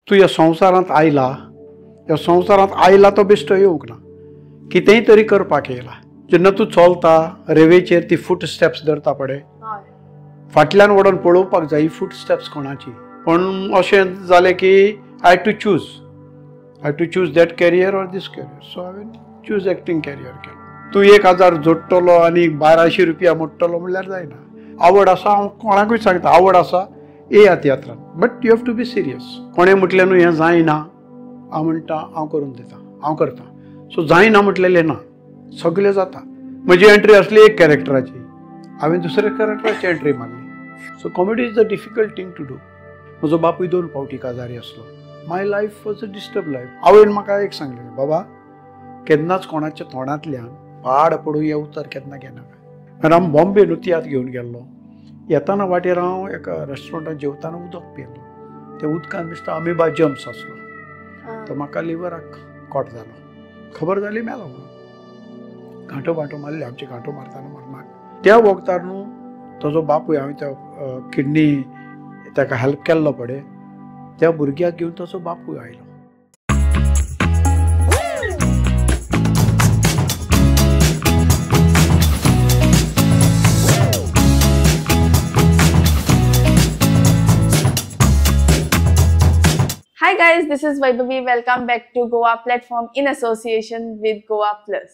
तू ह्या संवसारांत आयला, ह्या संवसारांत आयला तो बेश्टो येवंक ना, कितेंय तरी करपाक येयला. जेन्ना तूं चलता रेवेचेर ती फूट स्टेप्स धरता पळय, फाटल्यान वडोन पळोवपाक जाय ही फूट स्टेप्स कोणाची. पण अशें जालें की I to choose that career or this career. So हांवें चूज एक्टींग कॅरियर केलो. तूं 1000 जोडटलो आनी 1200 रुपया मोडटलो म्हणल्यार जायना. आवड आसा, हांव कोणाकूय सांगता, आवड आसा येया तियात्रान, but you have to be serious. कोणें म्हटलें न्हू हें जायना, हांव म्हणटा हांव करून दिता, हांव करता. सो जायना म्हटलेलें ना, सगळें जाता. म्हजी एंट्री आसली एक कॅरेक्टराची, हांवें दुसऱ्या कॅरेक्टराची एंट्री मारली. So comedy is the difficult thing to do. म्हजो बापूय 2 फावटी काजारी आसलो. My life was a disturb life. आवयन म्हाका एक सांगलें, बाबा केन्नाच कोणाच्या तोंडांतल्यान पाड पडूं हें उतर केन्ना घेनाका. कारण हांव बॉम्बे नुतियात घेवन गेल्लो. येताना वाटेर हांव एका रेस्टॉरंटात जेवताना उदक पियेलो. त्या उदकान बेश्टो अमिबा जम्प्स आसलो. तो म्हाका लिव्हराक कॉट जालो. खबर जाली मेलो म्हणून. घांटो मारले, आमचे घांटो मारताना मरनाक. त्या वखदार न्हू ताजो बापूय, हांवें त्या किडनी ताका हेल्प केल्लो पळय, त्या भुरग्याक घेवन ताजो बापूय आयलो. Hi guys, this is Vaibhavi. Welcome back to Goa Platform in association with Goa Plus.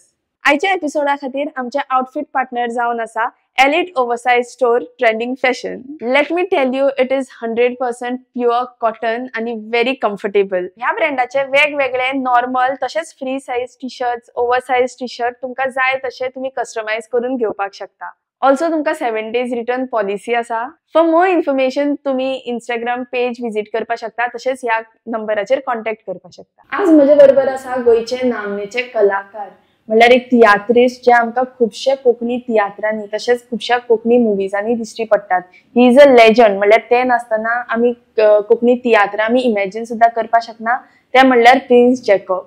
आयच्या एपिसोडा खातीर आमचे आउटफिट पार्टनर जावन आसा elite oversize store trending fashion. Let me tell you, it is 100% pure cotton आणि व्हेरी कम्फर्टेबल. ह्या ब्रँडाचे वेगवेगळे normal तसेच free size T shirts, oversize T shirt तुमका जाय तसे तुम्ही कस्टमाइज करून घेवपाक शकता. ऑल्सो तुमका 7 days रिटर्न पॉलिसी आसा. फॉर मोर इन्फॉर्मेशन तुम्ही इंस्टाग्राम पेज विजिट करपाक शकता, तसेच ह्या नंबराचेर कॉन्टॅक्ट करपाक शकता. आज म्हजे बरोबर आसा गोयचे नामनेचे कलाकार, म्हणल्यार एक तियात्रिस्ट जे आमकां खुबशे कोंकणी तियात्रांनी तशेंच खुबशा कोंकणी मुव्हिजांनी दिश्टी पडटात. He is a legend. म्हणल्यार ते नासतना आमी कोंकणी तियात्र आमी इमॅजिन सुद्दां करपाक शकना. ते म्हणल्यार प्रिन्स जॅकब.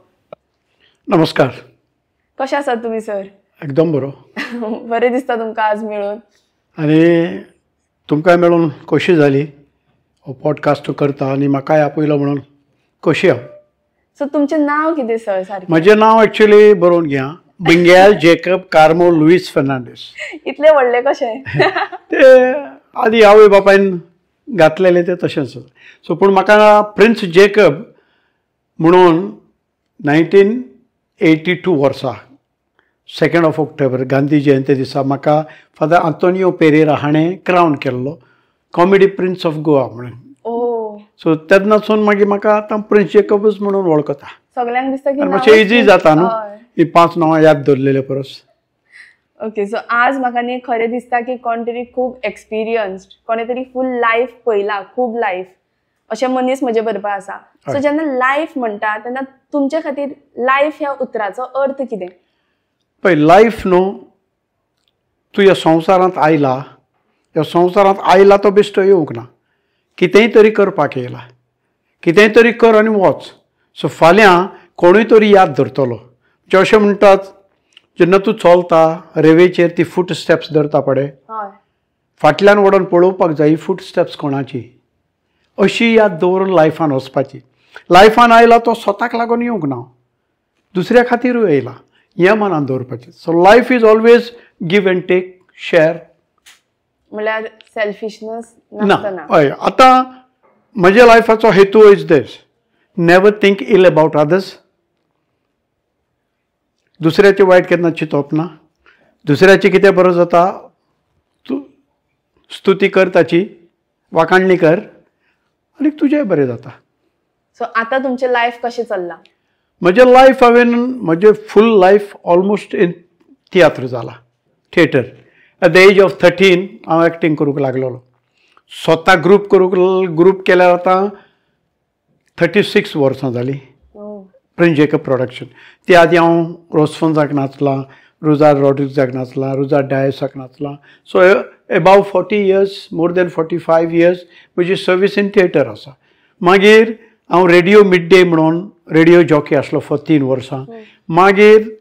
नमस्कार. कशे आसात तुमी सर? एकदम बरो. बरें दिसता तुमकां आज मेळून. आनी तुमकांय मेळून खोशी जाली. हो पॉडकास्ट करता आनी म्हाकाय आपयलो म्हणून खोशी हांव. सो तुमचें नांव कितें सर सारकें? म्हजें नांव एक्चुअली बरोवन घ्या, मिंगेल जॅकब कार्मो लुईस फेर्नांडीस. इतले व्हडले कशे? ते आदी आवय बापायन घातलेले ते तशेंच. सो पूण म्हाका प्रिन्स जॅकब म्हणून 1982 वर्सा 2 ऑक्टोबर गांधी जयंती दिसा म्हाका फादर आंतोनियो पेरेरा हाणें क्रावन केल्लो कॉमेडी प्रिन्स ऑफ गोवा म्हणून. सो तेन्नासून मागीर म्हाका आतां प्रिन्स जॅकबूच म्हणून वळखता. सगळ्यांक दिसता की मातशें इजी जाता न्हू ही 5 नांवां याद धरलेले परस. ओके, सो आज म्हाका न्ही खरें दिसता की कोण तरी खूब एक्सपिरियन्स्ड, कोणे तरी फूल लायफ पळयला, खूब लायफ अशें मनीस म्हजे बरोबर आसा. सो जेन्ना लायफ म्हणटा तेन्ना तुमचे खातीर लायफ ह्या उतराचो अर्थ कितें? पळय, लायफ न्हू तूं ह्या संवसारांत आयला, ह्या संवसारांत आयला तो बेश्टो येवंक ना, कितेंय तरी करपाक येयला. कितेंय तरी कर आनी वच. सो फाल्यां कोणूय तरी याद धरतलो. जे अशें म्हणटात, जेन्ना तूं चलता रेवेचेर ती फूट स्टेप्स धरता पळय, फाटल्यान वडोन पळोवपाक जाय ही फूट स्टेप्स कोणाची, अशी याद दवरून लायफान वचपाची. लायफान आयला तो स्वताक लागून येवंक ना, दुसऱ्या खातीरूय येयला, हें मनान दवरपाचें. So life is always give and take, share. म्हळ्यार सेल्फिशनेस ना. हय, आतां म्हज्या लायफाचो हेतू is this, never think ill about others. दुसऱ्याचें वायट केन्ना चिंतप ना. दुसऱ्याचें कितें बरो जाता तूं स्तुती कर, ताची वाखाणणी कर आनी तुजेंय बरें जाता. सो आतां तुमचें लायफ कशें चल्लां? म्हजें लायफ म्हजें full life almost in tiatr जाला, theatre. At the age of 13 हांव एक्टींग करूंक लागलेलो. स्वता ग्रूप केल्यार आतां 36 वर्सां जालीं. Prince Jacob production. ते आदीं हांव रोसफोन्साक नाचलां, रुजार रॉड्रिग्जाक नाचलां, रुजार डायसाक नाचलां. So above 40 years, more than 45 years म्हजी सर्वीस इन थिएटर आसा. मागीर हांव रेडिओ मिड डे म्हणून रेडिओ जॉकी आसलो फॉर 3 वर्सां. मागीर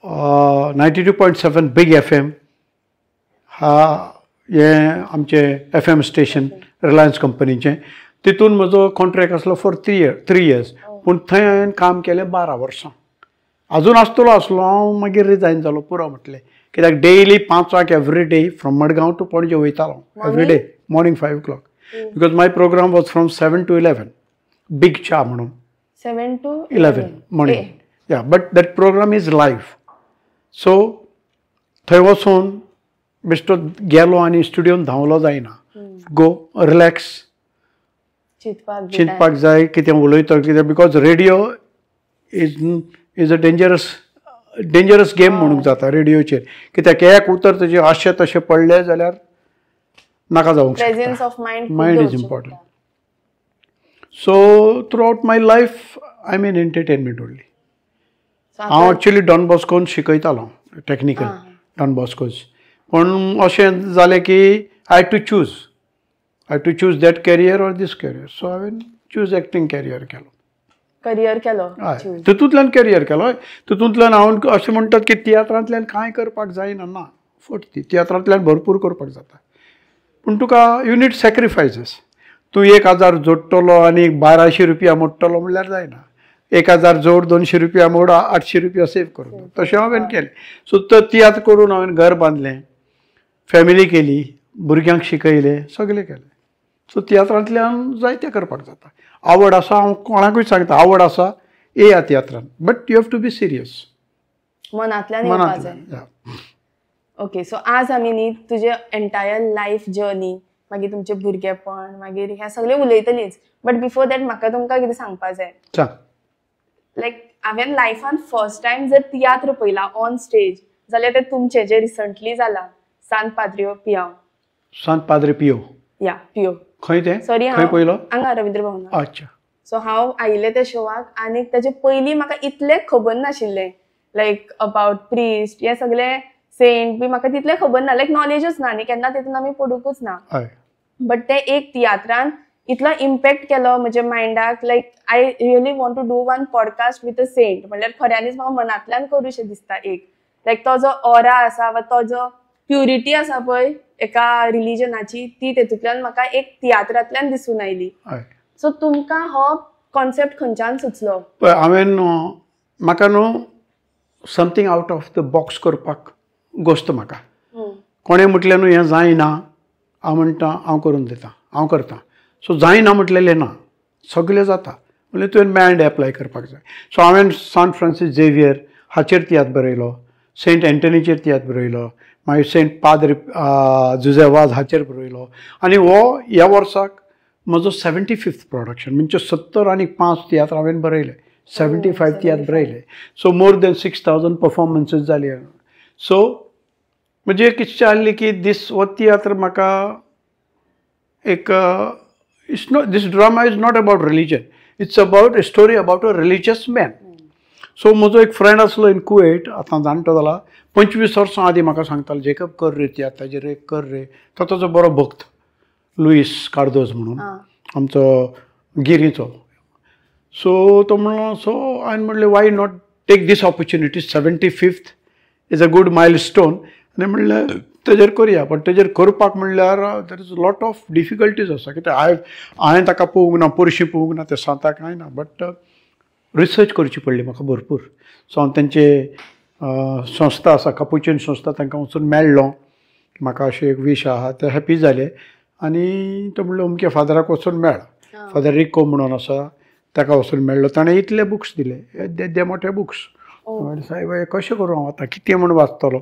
92.7 बिग FM हें आमचें FM स्टेशन रिलायन्स कंपनीचें. तितून म्हजो कॉन्ट्रॅक्ट आसलो फॉर 3 years पूण थंय हांवें काम केलें 12 वर्सां. अजून आसलो हांव मागीर रिजायन जालो पुरो म्हटलें, कित्याक daily 5 every day from Madgaon to Panaji वयतालो every day morning 5 o'clock because my programme was from 7 to 11 बिग चा म्हणून 7 to 11 मॉर्निंग. या but that programme is live. So थंय वचून बेश्टो गेलो आनी स्टुडियोन धांवलो जायना. गो रिलॅक्स चिंतपाक जाय कितें उलयता कितें, because radio is a dangerous game म्हणूंक जाता रेडिओचेर, कित्याक एक उतर तुजें अशें तशें पडलें जाल्यार नाका जावंक शकता. Mind is important. So throughout my life I am in entertainment only. हांव एक्चुली डॉन बॉस्कोन शिकयतालो टॅक्निकल डॉन बॉस्कोज, पण अशें जालें की I had to choose that career or this career. So हांवें चूज एक्टींग कॅरियर केलो. हय तितूंतल्यान कॅरियर केलो. तितूंतल्यान हांव अशें म्हणटात की तियात्रांतल्यान कांय करपाक जायना. ना फट ती तियात्रांतल्यान भरपूर करपाक जाता, पूण तुका यू नीड सॅक्रिफायसीस. तूं 1000 जोडटलो आनी 1200 रुपया मोडटलो म्हणल्यार जायना. 1000 जोड 200 रुपया मोड 800 रुपया सेव करूं. तशें हांवें केलें. सो तियात्र करून हांवें घर बांदलें, फॅमिली केली, भुरग्यांक शिकयलें, सगळें केलें. सो तियात्रांतल्यान जायतें करपाक जाता. आवड आसा, हांव कोणाकूय सांगता आवड आसा येया तियात्रान, but you have to be serious. मनांतल्यान. ओके, सो आज आमी न्ही तुजे एंटायर लायफ जर्नी, मागीर तुमचें भुरगेपण, मागीर हें सगळें उलयतलींच. बट बिफोर दॅट म्हाका तुमकां कितें सांगपाक जाय. लायक हांवें लायफान फर्स्ट टायम जर तियात्र पळयला ऑन स्टेज जाल्यार तें तुमचें जें रिसंटली जाला सांत पाद्री पियो. या पियो खंय तें सॉरी खंय पळयलो हांगा रवींद्र भवनांत. अच्छा. सो हांव आयिल्लें त्या शोवाक आनी तेजे पयलीं म्हाका इतलें खबर नाशिल्लें लायक अबावट प्रिस्ट हें सगळें सेंट बी म्हाका तितलें खबर ना, लायक नॉलेजूच ना न्ही, केन्ना तितून आमी पडूंकूच ना. बट ते एक तियात्रान इतलो इम्पॅक्ट केलो म्हज्या मायंडाक. Like I really want to do one podcast with a saint. म्हणल्यार खऱ्यांनीच म्हाका मनांतल्यान करूशें दिसता एक. लायक तो जो ऑरा आसा वा तो जो प्युरिटी आसा पळय एका रिलिजनाची, ती तेतूंतल्यान म्हाका एक तियात्रांतल्यान दिसून आयली. सो तुमकां हो कॉन्सेप्ट खंयच्यान सुचलो? हांवें म्हाका न्हू something out of the box करपाक गोश्ट म्हाका. कोणें म्हटलें न्हू हें जायना, हांव म्हणटा हांव करून दितां, हांव करतां. सो जायना म्हटलेलें ना, सगळें जाता. म्हणल्यार तुवें मायंड एप्लाय करपाक जाय. सो हांवें सांत फ्रांसीस झेवियर हाचेर तियात्र बरयलो, सेंट एंटनीचेर तियात्र बरयलो, मागीर सेंट पाद्र जुझेवाज हाचेर बरयलो. आनी हो ह्या वर्साक म्हजो 75th प्रोडक्शन, म्हणजे 70 आनी 5 तियात्र हांवें बरयले, 75 तियात्र बरयले. सो मोर दॅन 6000 परफॉर्मन्सीस जाली. सो म्हणजे एक इच्छा आसली की हो तियात्र म्हाका एक this drama is not about religion, it's about a story about a religious man. So म्हजो एक फ्रेंड आसलो इन कुवेट, आतां जाणटो जाला, 25 वर्सां आदीं म्हाका सांगतालो जेकब कर रे तियात्राचेर एक कर रे. तो ताजो बरो भक्त लुईस कार्दोज म्हणून आमचो गिरीचो. सो तो म्हणलो, सो हांवें म्हणलें why not take this opportunity, 75th is a good milestone. आनी म्हणलें तेजेर करया. पण तेजेर करपाक म्हणल्यार there is lot of difficulties आसा, कित्याक हांवें ताका पळोवंक ना, पोरशी पळोवंक ना, ते सांताक कांय ना, बट रिसर्च करची पडली म्हाका भरपूर. सो हांव तेंचे संस्था आसा कापुचीन संस्था, तांकां वचून मेळ्ळो. म्हाका अशें एक विश आहा, ते हॅपी जाले. आनी तो म्हणलो अमके फादराक वचून मेळ, फादर रिको म्हणून आसा, ताका वचून मेळ्ळो. ताणें इतले बुक्स दिले, दे मोठे बुक्स. सायब कशें करूं हांव आतां, कितें म्हूण वाचतलो.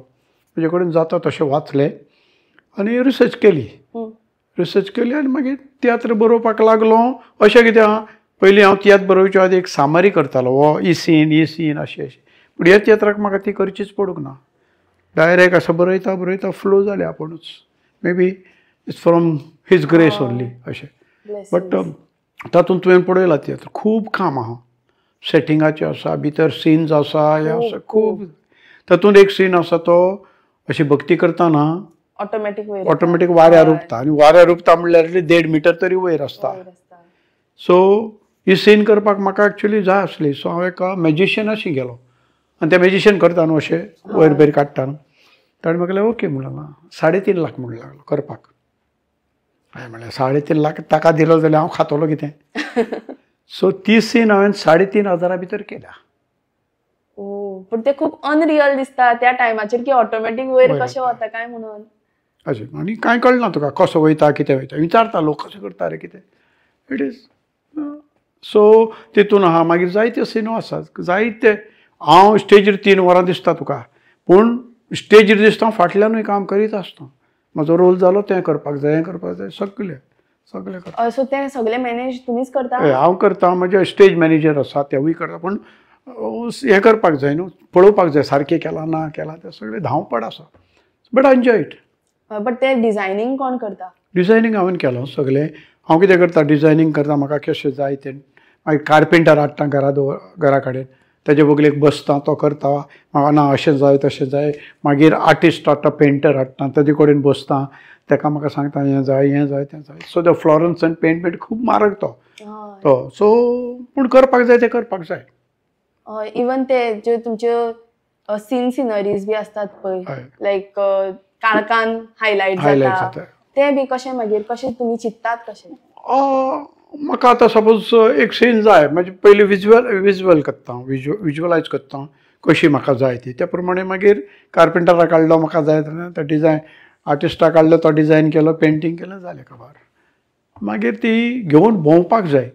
म्हजे कडेन जाता तशें वाचलें आनी रिसर्च केली आनी मागीर तियात्र बरोवपाक लागलो. अशें कितें आहा, पयलीं हांव तियात्र बरोवचे आदी एक सामारी करतालो, हो ई सीन अशें. पूण ह्या तियात्राक म्हाका ती करचीच पडूंक ना. डायरेक्ट असं बरयता फ्लो जालें आपुणूच. Maybe it's from his grace only अशें. बट तातूंत तुवें पळयलां तियात्र खूब काम आहा, सेटिंगाचें आसा, भितर सीन्स आसा, हें आसा खूब. तातूंत एक सीन आसा तो अशी भक्ती करतना ऑटोमॅटीक वाऱ्यार उपता, आनी वाऱ्यार उपता म्हणल्यार 1.5 मीटर तरी वयर आसता. सो ही सीन करपाक म्हाका एक्चुली जाय आसली. सो हांव एका मॅजिशियनाशी गेलो आनी ते मॅजिशियन करता न्हू अशें वयर बेर काडटा न्हू. ताणें म्हाका ओके म्हणलें, 3.5 लाख म्हणून लागलो करपाक. हांवें म्हणलें 3.5 लाख ताका दिलो जाल्यार हांव खातलो कितें. सो ती सीन हांवें 3,500 भितर केल्या. पण ते खूप अनरियल दिसता त्या टायमाचेर की ऑटोमॅटीक वयर कशें वता काय म्हणून. अशें आनी कांय कळना तुका कसो वयता कितें वयता विचारता लोक कशें करता रे कितें इट इज. सो तितून आहा मागीर जायत्यो सिनो आसात जायते. हांव स्टेजीर 3 वरां दिसता तुका पूण स्टेजीर दिसता फाटल्यानूय काम करीत आसता. म्हजो रोल जालो तें करपाक जाय हें करपाक जाय सगळें करता. सो तें सगळें मॅनेज तुमीच करता. हांव करता म्हजे स्टेज मॅनेजर आसा तेवूय करता पूण हें करपाक जाय न्हू पळोवपाक जाय सारकें केलां ना केलां तें सगळें धांवपड आसा. But enjoy it. बट तें डिझायनींग कोण करता. डिझायनींग हांवें केलां सगळें. हांव कितें करता डिझायनींग करता म्हाका कशें जाय तें मागीर कार्पेंटर हाडटा घरा कडेन तेजे बगलेक बसता तो करता म्हाका ना अशें जाय तशें जाय. मागीर आर्टिस्ट हाडटा पेंटर हाडटा तेजे कडेन बसता ताका म्हाका सांगता हें जाय तें जाय. So the Florence and paint खूब म्हारग तो सो पूण करपाक जाय तें करपाक जाय. इवन ते जे तुमच्यो सिनरीज बी असतात पळय लायक काळखान हायलायट जाता ते बी कशें मागीर कशें तुमी चिंततात कशें. म्हाका आतां सपोज एक सीन जाय म्हणजे पयलीं विज्युअल करता विज्युअलायज करता कशी म्हाका जाय ती त्या प्रमाणे मागीर कार्पेंटराक काडलो म्हाका जाय तो डिझायन आर्टिस्टाक काडलो तो डिझायन केलो पेंटींग केलें जालें काबार. मागीर ती घेवन भोंवपाक जाय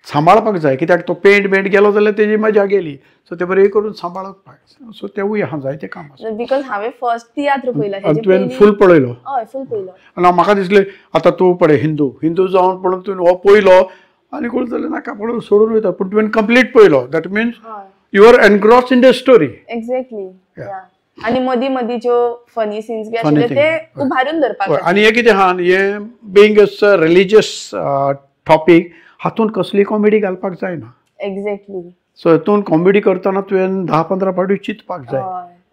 सांबाळपाक जाय कित्याक तो पेंट गेलो जाल्यार तेजी मजा गेली. सो ते बरें करून सांबाळपाक सो तेवूय आहा जायतें काम आसा. बिकॉज हांवें फर्स्ट तियात्र पळयला तुवें फूल पळयलो. हय फूल पळयलो. आनी म्हाका दिसलें आतां तूं पळय हिंदू जावन पळोवन तुवें हो पळयलो आनी कोण जाल्यार नाका पळोवन सोडून वयता पूण तुवें कंप्लीट पळयलो that means you are engrossed in the story. Exactly. आनी मदीं मदीं ज्यो फनी सीन्स बी आशिल्ले ते उभारून धरपाक. आनी हे कितें आहा हे बिंग अ रिलिजियस टॉपीक हातूंत कसली कॉमेडी घालपाक जायना. एक्झॅक्टली. सो हितून कॉमेडी करतना तुवें 10-15 फावटी चिंतपाक जाय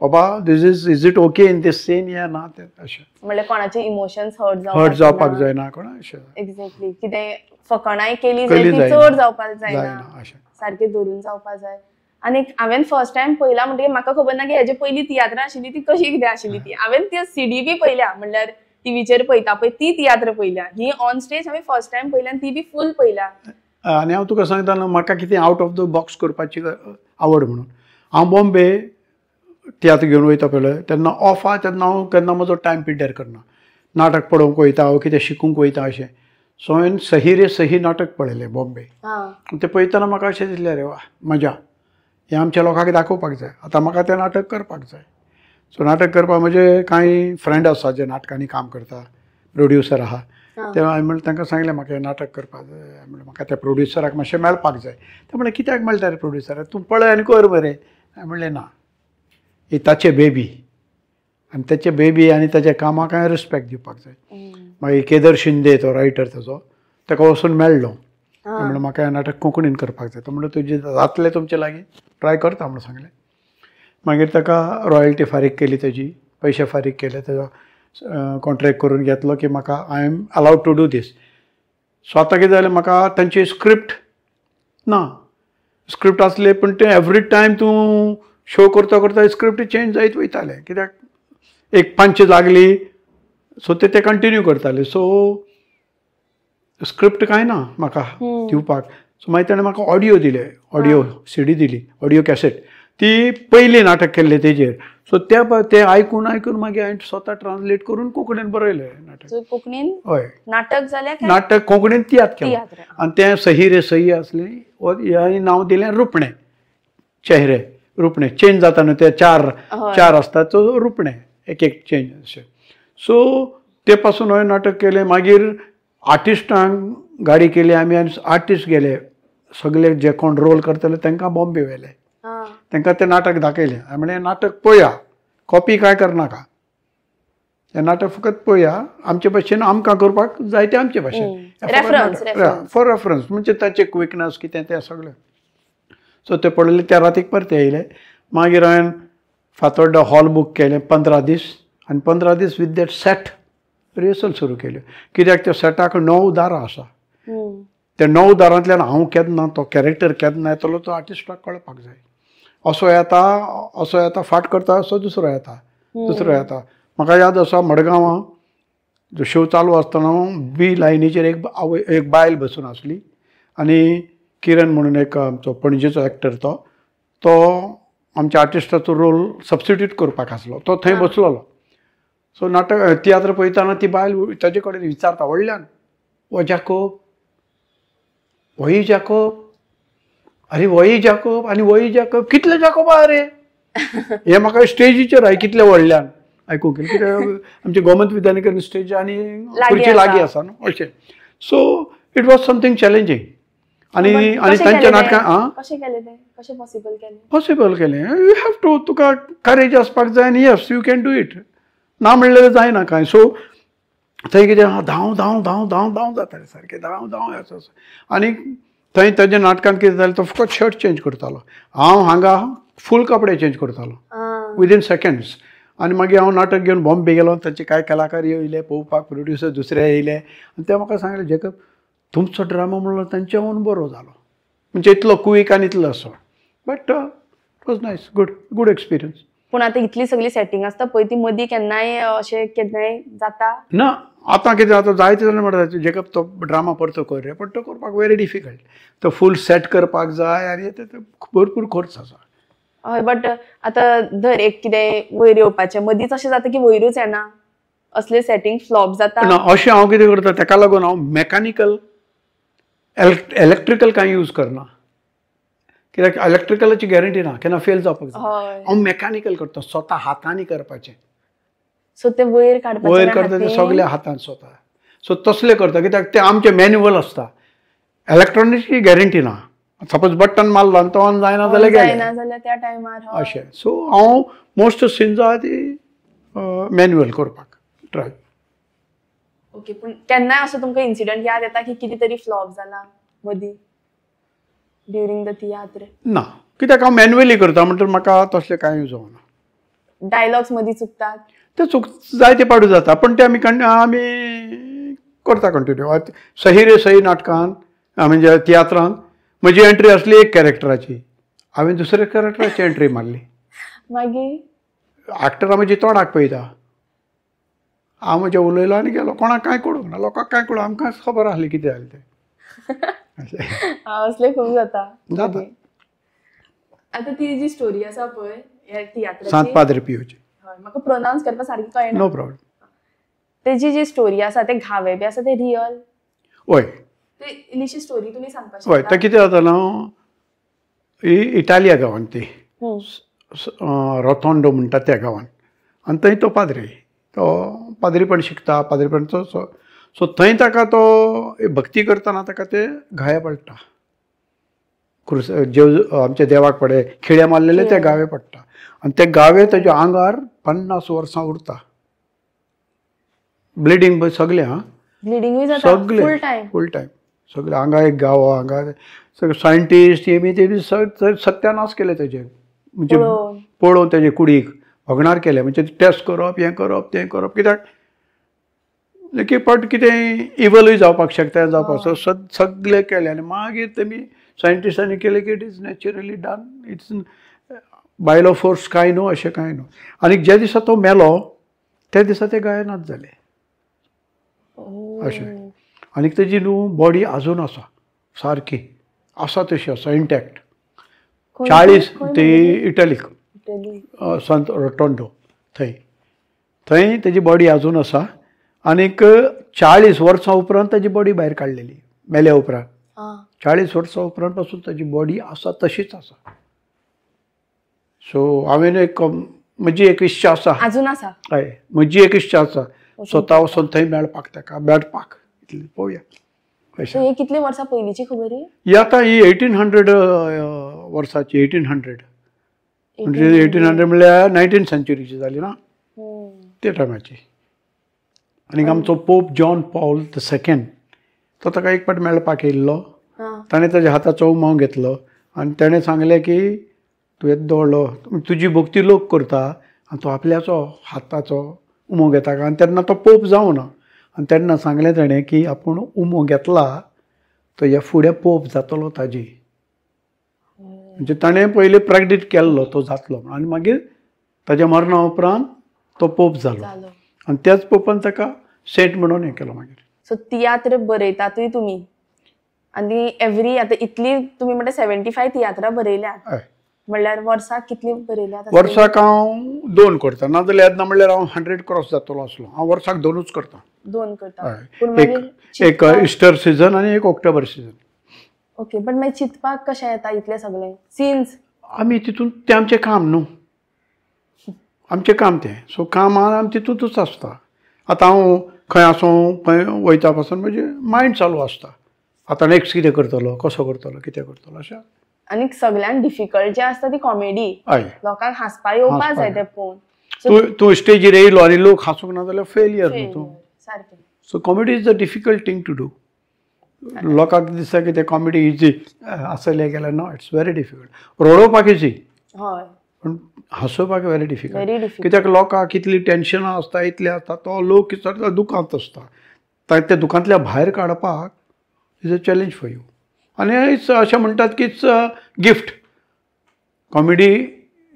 बाबा is it okay in this scene या ना तें अशें म्हणल्यार कोणाचे इमोशन्स हर्ट जावपाक जायना कोणा अशें. एक्झॅक्टली. कितें फकाणाय केली जाल्यार ती चड जावपाक जायना सारकें धरून जावपाक जाय. आनी हांवें फर्स्ट टायम पळयला म्हणटकीर म्हाका खबर ना की हेजे पयलीं तियात्रां आशिल्ली ती कशी कितें आशिल्ली ती. हांवें त्यो सीडी बी पळयल्या म्हणल्यार टीव्हीचेर पळयता पळय ती तियात्र पळयल्या ही ऑन स्टेज हांवें फर्स्ट टायम पळयल्या आनी ती बी फूल पळयल्या. आनी हांव तुका सांगता न्हू म्हाका कितें आउट ऑफ द बॉक्स करपाची आवड म्हणून हांव बॉम्बे तियात्र घेवन वयता पळय तेन्ना ऑफ आहा तेन्ना हांव केन्ना म्हजो टायम पिड्ड्यार करना. नाटक पळोवंक वयता हांव कितें शिकूंक वयता अशें. सो हांवें सही रे सही नाटक पळयलें बॉम्बे. तें पळयतना म्हाका अशें दिसलें रे वा मजा हें आमच्या लोकांक दाखोवपाक जाय. आतां म्हाका तें नाटक करपाक जाय. सो नाटक करपाक म्हजे कांय फ्रेंड आसा जे नाटकांनी काम करता प्रोड्युसर आहा ते हांवें म्हणलें तांकां सांगलें म्हाका हें नाटक करपाक जाय. म्हणलें म्हाका त्या प्रोड्युसराक मातशें मेळपाक जाय. ते म्हणलें कित्याक मेळटा रे प्रोड्युसर तूं पळय आनी कर मरे. हांवें म्हणलें ना ही ताचे बेबी आनी तेचे बेबी आनी ताच्या कामाक हांवें रिस्पेक्ट दिवपाक जाय. मागीर केदार शिंदे तो रायटर ताजो ताका वचून मेळ्ळो. म्हणलें म्हाका हें नाटक कोंकणीन करपाक जाय. तो म्हणलो तुजें जातलें तुमचे लागीं ट्राय करता म्हणून सांगलें. मागीर ताका रॉयल्टी फारीक केली तेजी पयशे फारीक केले तेजो कॉन्ट्रॅक्ट करून घेतलो की म्हाका I am allowed to do this. So आतां कितें जालें म्हाका तांची स्क्रिप्ट ना स्क्रिप्ट आसली पूण तें एवरी टायम तूं शो करता करता स्क्रिप्ट चेंज जायत वयतालें कित्याक एक पंच लागली सो ते कंटिन्यू करताले. सो स्क्रिप्ट कांय ना म्हाका दिवपाक. सो मागीर ताणें म्हाका ऑडियो दिले ऑडियो सीडी दिली ऑडियो कॅसेट ती पयलीं नाटक केल्लें तेजेर. सो तें आयकून मागीर हांवें स्वता ट्रान्सलेट करून कोंकणीन बरयलें नाटक. कोंकणीन हय नाटक जालें नाटक कोंकणीन तियात्र केलें आनी तें सही रे सही आसलें हें नांव दिलें रुपणें चेहरे रुपणें चेंज जाता न्हू ते चार आसता तो रुपणें एक चेंज अशें. सो ते पासून हांवें नाटक केलें. मागीर आर्टिस्टांक गाडी केली आमी आनी आर्टिस्ट गेले सगळे जे कोण रोल करतले तांकां बॉम्बे व्हेले तांकां तें नाटक दाखयलें. हांवें म्हणलें नाटक पळया कॉपी काय करनाका हें नाटक फकत पळया आमचे भाशेन आमकां करपाक जाय तें आमचे भाशेन फॉर रेफरन्स म्हणजे ताचें क्विकनस कितें तें सगळें. सो ते पळयलें त्या रातीक परते येयले. मागीर हांवें फातोड्डा हॉल बूक केलें 15 दीस आनी 15 दीस वीथ दॅट सेट रिहर्सल सुरू केल्यो कित्याक त्या सेटाक 9 दारां आसा. त्या 9 दारांतल्यान हांव केन्ना तो कॅरेक्टर केन्ना येतलो तो आर्टिस्टाक कळपाक जाय. असो येता फाट करता असो दुसरो येता. म्हाका याद आसा मडगांवां जो शो चालू आसतना बी लायनीचेर एक बायल बसून आसली आनी किरण म्हणून एक आमचो पणजेचो एक्टर तो आमच्या आर्टिस्टाचो रोल सबस्टिट्यूट करपाक आसलो तो थंय बसलोलो. सो नाटक तियात्र पळयतना ती बायल ताजे कडेन विचारता व्हडल्यान, वो जाकोब, वही जाकोब, अरे वही जाकोब आनी वही जाकोब, कितले जाकोब आहा रे. हे म्हाका स्टेजीचेर हांवें कितले व्हडल्यान आयकूंक गेलें, कित्याक आमचे गोमंत विद्यानिकेतन स्टेज आनी खुर्ची लागीं आसा न्हू अशें. So it was something challenging. आनी तांच्या नाटकां पॉसिबल केलें. यू हॅव टू, तुका करेज आसपाक जाय आनी yes you can do it. ना म्हणलेलें जायना कांय. सो थंय कितें धांव धांव धांव धांव धांव जातालें सारकें धांव धांव. आनी थंय ताच्या नाटकांत कितें जालें तो फकत शर्ट चेंज करतालो. हांव हांगा फूल कपडे चेंज करतालो विदीन सेकंड्स. आनी मागीर हांव नाटक घेवन बॉम्बे गेलो. तांचे कांय कलाकार येयले पळोवपाक, प्रोड्युसर दुसरे येयले आनी ते म्हाका सांगले जेकब तुमचो ड्रामा म्हणलो तांच्याहून बरो जालो. म्हणजे इतलो क्वीक आनी इतलो असो. But it was nice, good experience. पूण आतां इतली सगळी सेटिंग आसता पळय ती मदीं केन्नाय अशें केन्नाय जाता ना. आतां कितें जाता जायते जाल्यार म्हणटा जेकब तो ड्रामा परतो कर रे, पण तो करपाक व्हेरी डिफिकल्ट. तो फूल सेट करपाक जाय आनी भरपूर खर्च आसा. हय बट आतां धर एक कितें वयर येवपाचें मदींच अशें जाता की वयरूच येना असले सेटिंग फ्लॉप जाता. ना अशें हांव कितें करता ताका लागून हांव मॅकॅनिकल इलेक्ट्रिकल कांय यूज करना. कित्याक इलेक्ट्रिकलाची गॅरंटी ना केन्ना फेल जावपाक जाय. हांव मॅकॅनिकल करता स्वता हातांनी करपाचें. सो ते वयर काडता ते सगळे हातान स्वता. सो तसले करता कित्याक ते आमचे मॅन्युअल आसता. इलेक्ट्रॉनिक्सची गॅरंटी ना. सपोज बटन मारलो आनी तो ऑन जायना जाल्यार त्या टायमार अशें. सो हांव मोस्ट सीन्स आहा ती मॅन्युअल करपाक ट्राय. ओके. पूण केन्नाय असो तुमकां इन्सिडंट याद येता की कितें तरी फ्लॉप जाला मदीं ड्युरींग द तियात्र? ना, कित्याक हांव मॅन्युअली करता म्हणटकीर म्हाका तसलें कांय जावना. डायलॉग्स मदीं चुकतात ते जायते पाडू जाता पण ते आमी करता कंटिन्यू. सही रे सही नाटकांत म्हणजे तियात्रांत म्हजी एंट्री आसली एक कॅरेक्टराची, हांवें दुसऱ्या कॅरेक्टराची एंट्री मारली. मागीर एक्टरा म्हजी तोंडाक पळयता. हांव म्हजें उलयलो आनी गेलो. कोणाक कांय कळूंक ना, लोकांक कांय कळूंक आमकांच खबर आसली कितें जालें तें. असलें खूब जाता. आतां ती जी स्टोरी आसा पळय ह्या तियात्राची, सांत पाद्री पियोची, म्हाका प्रोनाउन्स करपाक सारकी कळना. No problem. तेजी जी स्टोरी आसा ते घावे बी आसा ते रियल? हय. ते इल्लीशी स्टोरी तुमी सांगपाक हय. तें कितें जाता न्हू, इटालिया गांवांत ती रोतोंडो म्हणटा त्या गांवांत. आनी थंय तो पाद्रीपण शिकता. पाद्रीपणाचो सो थंय ताका तो भक्ती करतना ताका ते घावे पडटा. आमच्या देवाक पडे खिळे मारलेले ते गावे पडटा आनी ते गावे ताच्या आंगार 50 वर्सां उरता. ब्लिडींग सगळे फुल टायम सगळे आंगा एक गाव हांगा सगळे सायंटिस्ट हे बी ते बी सत्यानाश केले तेजे. म्हणजे पळोवन तेजे कुडीक भगणार केले. म्हणजे टेस्ट करप हें करप तें करप. कित्याक लेकी पट कितें इवलूय जावपाक शकता जावपाक सगळे केले. आनी मागीर तेमी सायंटिस्टांनी केले की it is naturally done. It's बायलो फोर्स कांय न्हू अशें कांय न्हू. आनी जे दिसा तो मेलो त्या दिसा ते गायनाच जाले अशें. आनी तेजी न्हू बॉडी आजून आसा सारकी आसा तशी आसा इंटॅक्ट. 40 ते इटलीक सांत रोटोंडो थंय तेजी बॉडी आजून आसा. आनीक 40 वर्सां उपरांत ताजी बॉडी भायर काडलेली मेल्या उपरांत. 40 वर्सां उपरांत पासून ताजी बॉडी आसा तशीच आसा. सो हांवें एक म्हजी एक इच्छा आसा अजून आसा. हय म्हजी एक इच्छा आसा स्वता वचून थंय मेळपाक ताका मेळपाक. पळोवया. हे कितली वर्सां पयलींची खबर ही आतां ही 1800 वर्साची. 1800 म्हणजे 1800 म्हणल्यार 19th सेंच्युरीची जाली ना ते टायमाची. आनीक आमचो पोप जॉन पॉल II तो ताका एक फावट मेळपाक येयल्लो. ताणें ताच्या हाताचो उमाव घेतलो आनी ताणें सांगलें की तूं येदो व्हडलो तुजी भक्ती लोक करता आनी तूं आपल्याचो हाताचो उमो घेता काय. आनी तेन्ना तो पोप जावं ना. आनी तेन्ना सांगलें ताणें की आपूण उमो घेतला तो ह्या फुडें पोप जातलो ताजी. म्हणजे ताणें पयलीं प्रेडिक्ट केल्लो तो जातलो आनी मागीर ताच्या मरणा उपरांत तो पोप जालो. आनी त्याच पोपान ताका सेंट म्हणून हें केलो मागीर. सो तियात्र बरयतातूय तुमी आनी एवरी आतां इतली तुमी म्हणटा 75 तियात्रां बरयल्यात हय. म्हणल्यार वर्साक कितली बरयल्यात? वर्साक हांव 2 करता, नाजाल्यार येदना म्हणल्यार हांव 100 क्रॉस जातलो आसलो. हांव वर्साक 2च करता. 2 करता. हय. पूण मागीर एक इस्टर सिजन आनी एक ऑक्टोबर सिजन. ओके, बट मागीर चिंतपाक कशें येता इतलें सगळें सीन्स? आमी तितून तें आमचें काम न्हू, आमचें काम तें. सो कामान आमी तितूंतूच आसता. आतां हांव खंय आसूं खंय वयता पासून म्हणजे मायंड चालू आसता. आतां नेक्स्ट कितें करतलो, कसो करतलो, कितें करतलो अशें. आनी सगळ्यान डिफिकल्ट जें आसता ती कॉमेडी. हय. लोकांक हांसपा येवपा जाय तें पळोवन. तूं स्टेजीर येयलो आनी लोक हांसूंक ना जाल्यार फेलियर न्हू तूं. सारकें. So comedy is the difficult thing to do. लोकांक दिसता की ते कॉमेडी इजी आसले गेल्यार नो, इट्स व्हेरी डिफिकल्ट. रडोवपाक इजी हय. पूण हांसोवपाक व्हेरी Very डिफिकल्ट. difficult. कित्याक लोकांक कितली टेन्शनां आसता, इतले आसता, तो लोक कितें दुखांत आसता. त्या दुखांतल्या भायर काडपाक is a challenge for you. आनी अशें म्हणटात की it's a gift. Comedy,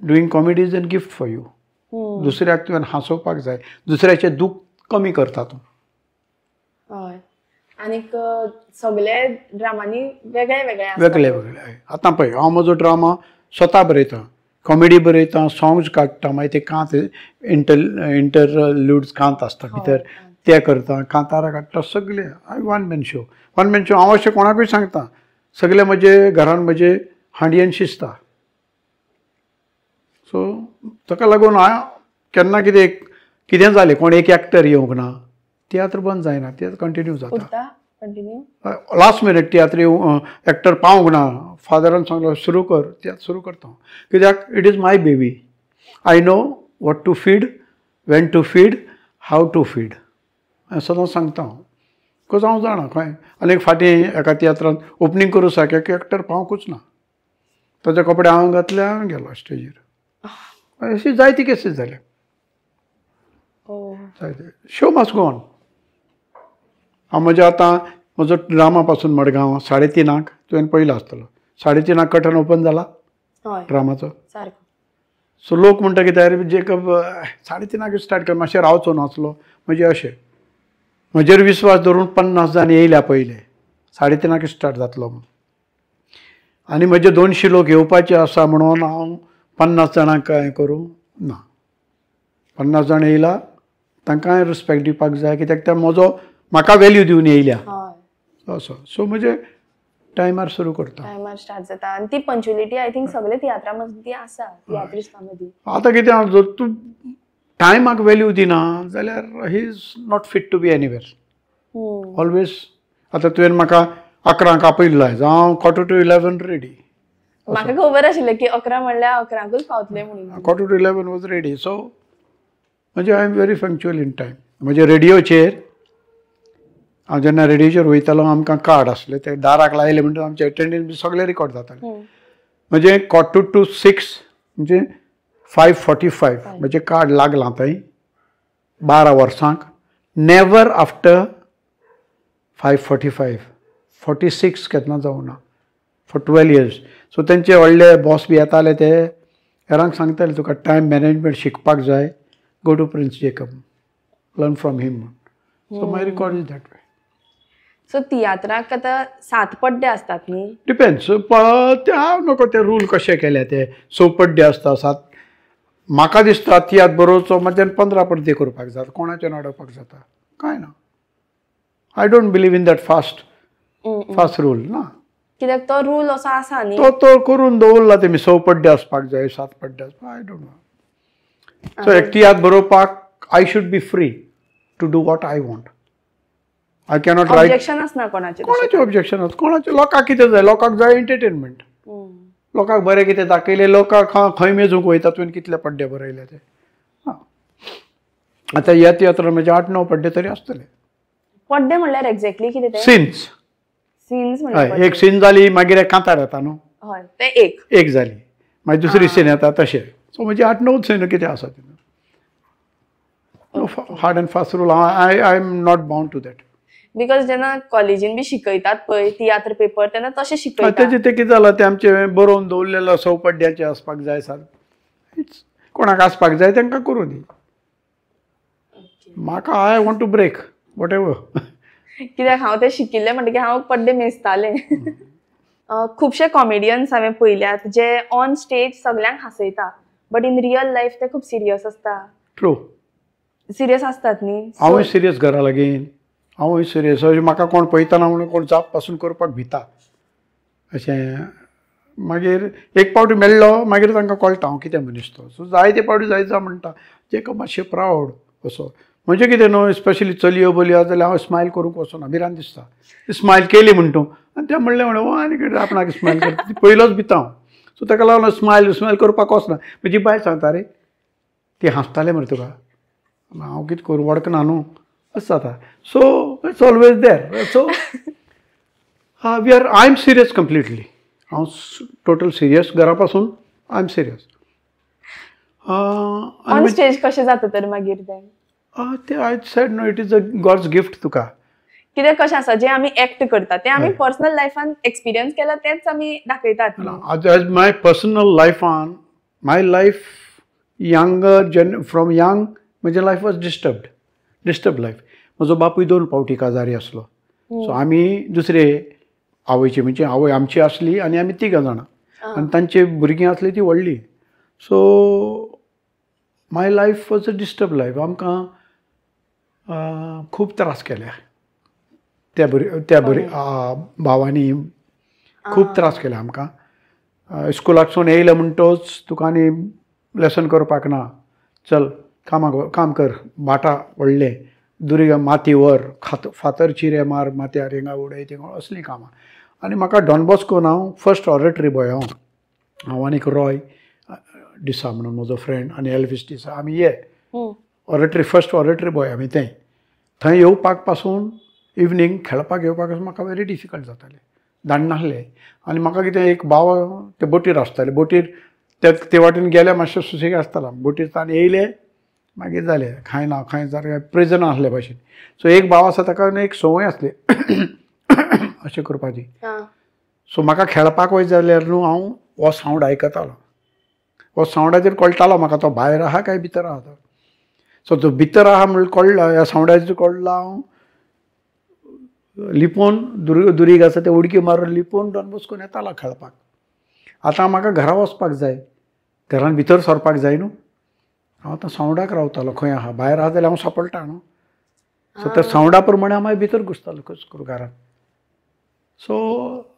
doing comedy is a gift for you. दुसऱ्याक तुवें हांसोवपाक जाय, दुसऱ्याचें दूख कमी करता तूं. हय. आनीक सगळे ड्रामांनी वेगळे वेगळे आसता. वेगळे वेगळे. आतां पळय, हांव म्हजो ड्रामा स्वता बरयतां, कॉमेडी बरयतां, सॉंग्स काडटा, मागीर ते कांत इंटरल्यूड्स कांत आसता भितर ते करता, कांतारां काडटा, सगळे. हांव वन मॅन शो हांव अशें कोणाकूय सांगता. सगळे म्हजे घरान म्हजे हांडयेन शिजता. सो ताका लागून हांव केन्ना कितें जालें, कोण एक एक्टर येवंक ना, तियात्र बंद जायना, तियात्र कंटिन्यू जाता. उरता continue. Last minute tiatr actor पावंक ना, फादरान सांगलो सुरू कर, तियात्र सुरू करता. कित्याक it is my baby. I know what to feed, when to feed, how to feed. सदां सांगता हांव. बिकॉज हांव जाणा खंय आनी फाटीं एका तियात्रांत ओपनिंग करूं सारकें एक एक्टर पावंकूच ना. ताचे कपडे हांवें घातले, हांवें गेलो स्टेजीर. अशी जायती केसीस जाल्या. Show must go on. हांव म्हजो ड्रामा पासून मडगांव 3:30 तुवें पयलो आसतलो. 3:30 कर्टन ओपन जाला ड्रामाचो. सारको. सो लोक म्हणटा की तयारी जेकब 3:30 स्टार्ट कर, मातशें रावचो नासलो. म्हणजे अशें म्हजेर विस्वास धरून 50 जाण येयल्या पयले, 3:30 स्टार्ट जातलो म्हूण. आनी म्हजे 200 लोक येवपाचे आसा म्हणून हांव 50 जाणांक हें करूं ना. 50 जाण येयला तांकांय रिस्पेक्ट दिवपाक जाय, कित्याक ते म्हाका वॅल्यू दिवन येयल्या असो. सो म्हणजे टायमार सुरू करता. टायमार स्टार्ट जाता. आनी ती पंच्युअलिटी आय थिंक सगळे तियात्रा मदीं आसा, तियात्रिस्टां मदीं. आतां कितें जर तूं टायमाक वॅल्यू दिना जाल्यार he is not fit to be anywhere. Always. आतां तुवें म्हाका 11 आपयल्लो आयज, हांव 11:45 रेडी. म्हाका खबर आशिल्लें की 11 म्हणल्यार 11कूच पावतलें म्हणून. 11:45 वॉज रेडी. सो म्हणजे I am very punctual in time. म्हणजे रेडिओचेर हांव जेन्ना रेडिओचेर वयतालो आमकां कार्ड आसले, ते दाराक लायले म्हणटा आमचे एटेंडन्स बी सगळे रिकॉर्ड जाताले. म्हणजे 5:45 म्हणजे 5:45 म्हणजे कार्ड लागलां थंय 12 वर्सांक. Never after 5:45. 46 केन्ना जावं ना, फॉर 12 years. सो तेंचे व्हडले बॉस बी येताले, ते हेरांक सांगताले तुका टायम मॅनेजमेंट शिकपाक जाय, go to Prince Jacob, learn from him म्हणून. So my record is that way. So तियात्राक आतां 7 पड्डे आसतात न्ही? डिपेंड्स. ते हांव नको ते रूल कशे केले ते 6 पड्डे आसता 7. म्हाका दिसता तियात्र बरोवचो म्हज्यान 15 पड्डे करपाक जाता, कोणाचें नाडोवपाक जाता कांय ना. I don't believe in that fast rule ना. कित्याक तो रूल असो आसा न्ही. तो करून दवरला तेमी 6 पड्डे आसपाक जाय, 7 पड्डे आसपाक. I don't know. सो एक तियात्र बरोवपाक I should be free to do what I want. I cannot write. Objection आसना कोणाचें. कोणाचें ऑब्जेक्शन आसा? कोणाचें लोकांक कितें जाय? लोकांक जाय एंटरटेनमेंट. लोकांक बरें कितें दाखयलें, लोकांक खंय मेजूंक वयता तुवें कितले पड्डे बरयले ते. आतां ह्या तियात्रान म्हणजे 8-9 पड्डे तरी आसतले. पड्डे म्हणल्यार एक्झॅक्टली कितें ते? सीन्स. सीन्स हय, म्हणल्यार एक सीन जाली मागीर एक कांतार येता न्हू. हय, ते एक जाली मागीर दुसरी सीन येता तशें. सो म्हणजे 8-9 सीन कितें आसा तितून. Hard and fast rule I am not bound to that. Because जेन्ना कॉलेजीन बी शिकयतात पळय तियात्र पेपर, तेन्ना तशें शिकयतात. तेजें ते कितें जालां तें आमचें बरोवन दवरलेलो 6 पड्ड्याचें आसपाक जाय सारकें. कोणाक आसपाक जाय तांकां करूं दी. म्हाका I want to break. Whatever. कित्याक हांव तें शिकिल्लें म्हणटकीर हांव पड्डे मेजतालें. खुबशे कॉमेडियन्स हांवें पळयल्यात जे ऑन स्टेज सगल्यांक हांसयता बट इन रियल लायफ ते खूब सिरियस आसता. ट्रू. सिरियस असतात न्ही. हांवूय सिरियस घरा लागीं हांवूय सिरियस. अशें म्हाका कोण पळयतना म्हणून कोण जाप पासून करपाक भिता अशें. मागीर एक पावटी मेळ्ळो मागीर तांकां कळटा हांव कितें मनीस तो. सो जायते पावटी जायत म्हणटा जेका मातशें प्रावड असो. म्हणजे कितें न्हू स्पेशली चलयो बलयो जाल्यार हांव स्मायल करूंक वचना. भिरांत दिसता. स्मायल केली म्हणटू आनी तें म्हणलें आनी कितें आपणाक स्मायल करता ती पयलोच भिता हांव. सो ताका लागून स्मायल करपाक वचना. म्हजी बायल सांगता रे ती हांसताले मरे तुका. हांव कितें करूं वडकना न्हू असं जाता. So it's always there. So I am serious completely. हांव टोटल सिरियस घरा पासून I am serious. On stage कशें जाता तर मागीर ते I said no it is a God's gift तुका. कित्याक कशें आसा जें आमी एक्ट करता तें आमी पर्सनल लायफान एक्सपिरियन्स केला तेंच आमी दाखयतात. एज माय पर्सनल लायफान माय लायफ यंगर फ्रॉम यंग म्हजें लायफ वॉज डिस्टर्ब लायफ. म्हजो बापूय 2 फावटी काजारी आसलो. सो आमी दुसरे आवयची म्हणजे आवय आमची आसली आनी आमी 3 जाणां आनी तांची भुरगीं आसली ती व्हडली. So my life was a disturb life. आमकां खूब त्रास केल्या त्या भावांनी. खूब त्रास केले आमकां. इस्कुलाकसून येयले म्हणटोच तुका आनी लेसन करपाक ना. चल काम कर. बाटा व्हडले दुरी माती व्हर फातर चिरे मार माथ्यार हिंगा उडय थिंगा असलीं कामां. आनी म्हाका डॉन बॉस्कोन हांव फर्स्ट ऑडिटरी बॉय हांव आनीक रॉय डिसा म्हणून म्हजो फ्रेंड आनी एल्विस डिसा आमी फर्स्ट ऑडिटरी बॉय आमी तें. थंय येवपाक पासून इवनिंग खेळपाक येवपाक म्हाका वेरी डिफिकल्ट जातालें. दांड नासलें आनी म्हाका कितें एक भाव ते बोटीर आसताले. बोटीर ते वाटेन गेले मातशें सुसेग आसतालो. बोटीर ताणें येयले मागीर जालें खंय ना खंय जाल्यार प्रिजन आसले भशेन. सो एक भाव आसा ताका एक संवय आसली अशें करपाची. सो म्हाका खेळपाक वय जाल्यार न्हू हांव हो सावंड आयकतालो. हो सावंडाचेर कळटालो म्हाका तो भायर आहा काय भितर आहा तो. सो जो भितर आहा म्हळ्यार कळ्ळो ह्या सावंडाचेर कळ्ळो हांव लिपोवन दुरीग आसा ते उडकी मारून लिपोवन डॉन बॉस्कोन येतालो खेळपाक. आतां म्हाका घरा वचपाक जाय. घरान भितर सरपाक जाय न्हू. हांव आतां सावंडाक रावतालो खंय आहा भायर आहा जाल्यार हांव सापडटा न्हू. सो त्या सावंडा प्रमाणे हांव भितर घुसतालो कशें करून घरान. So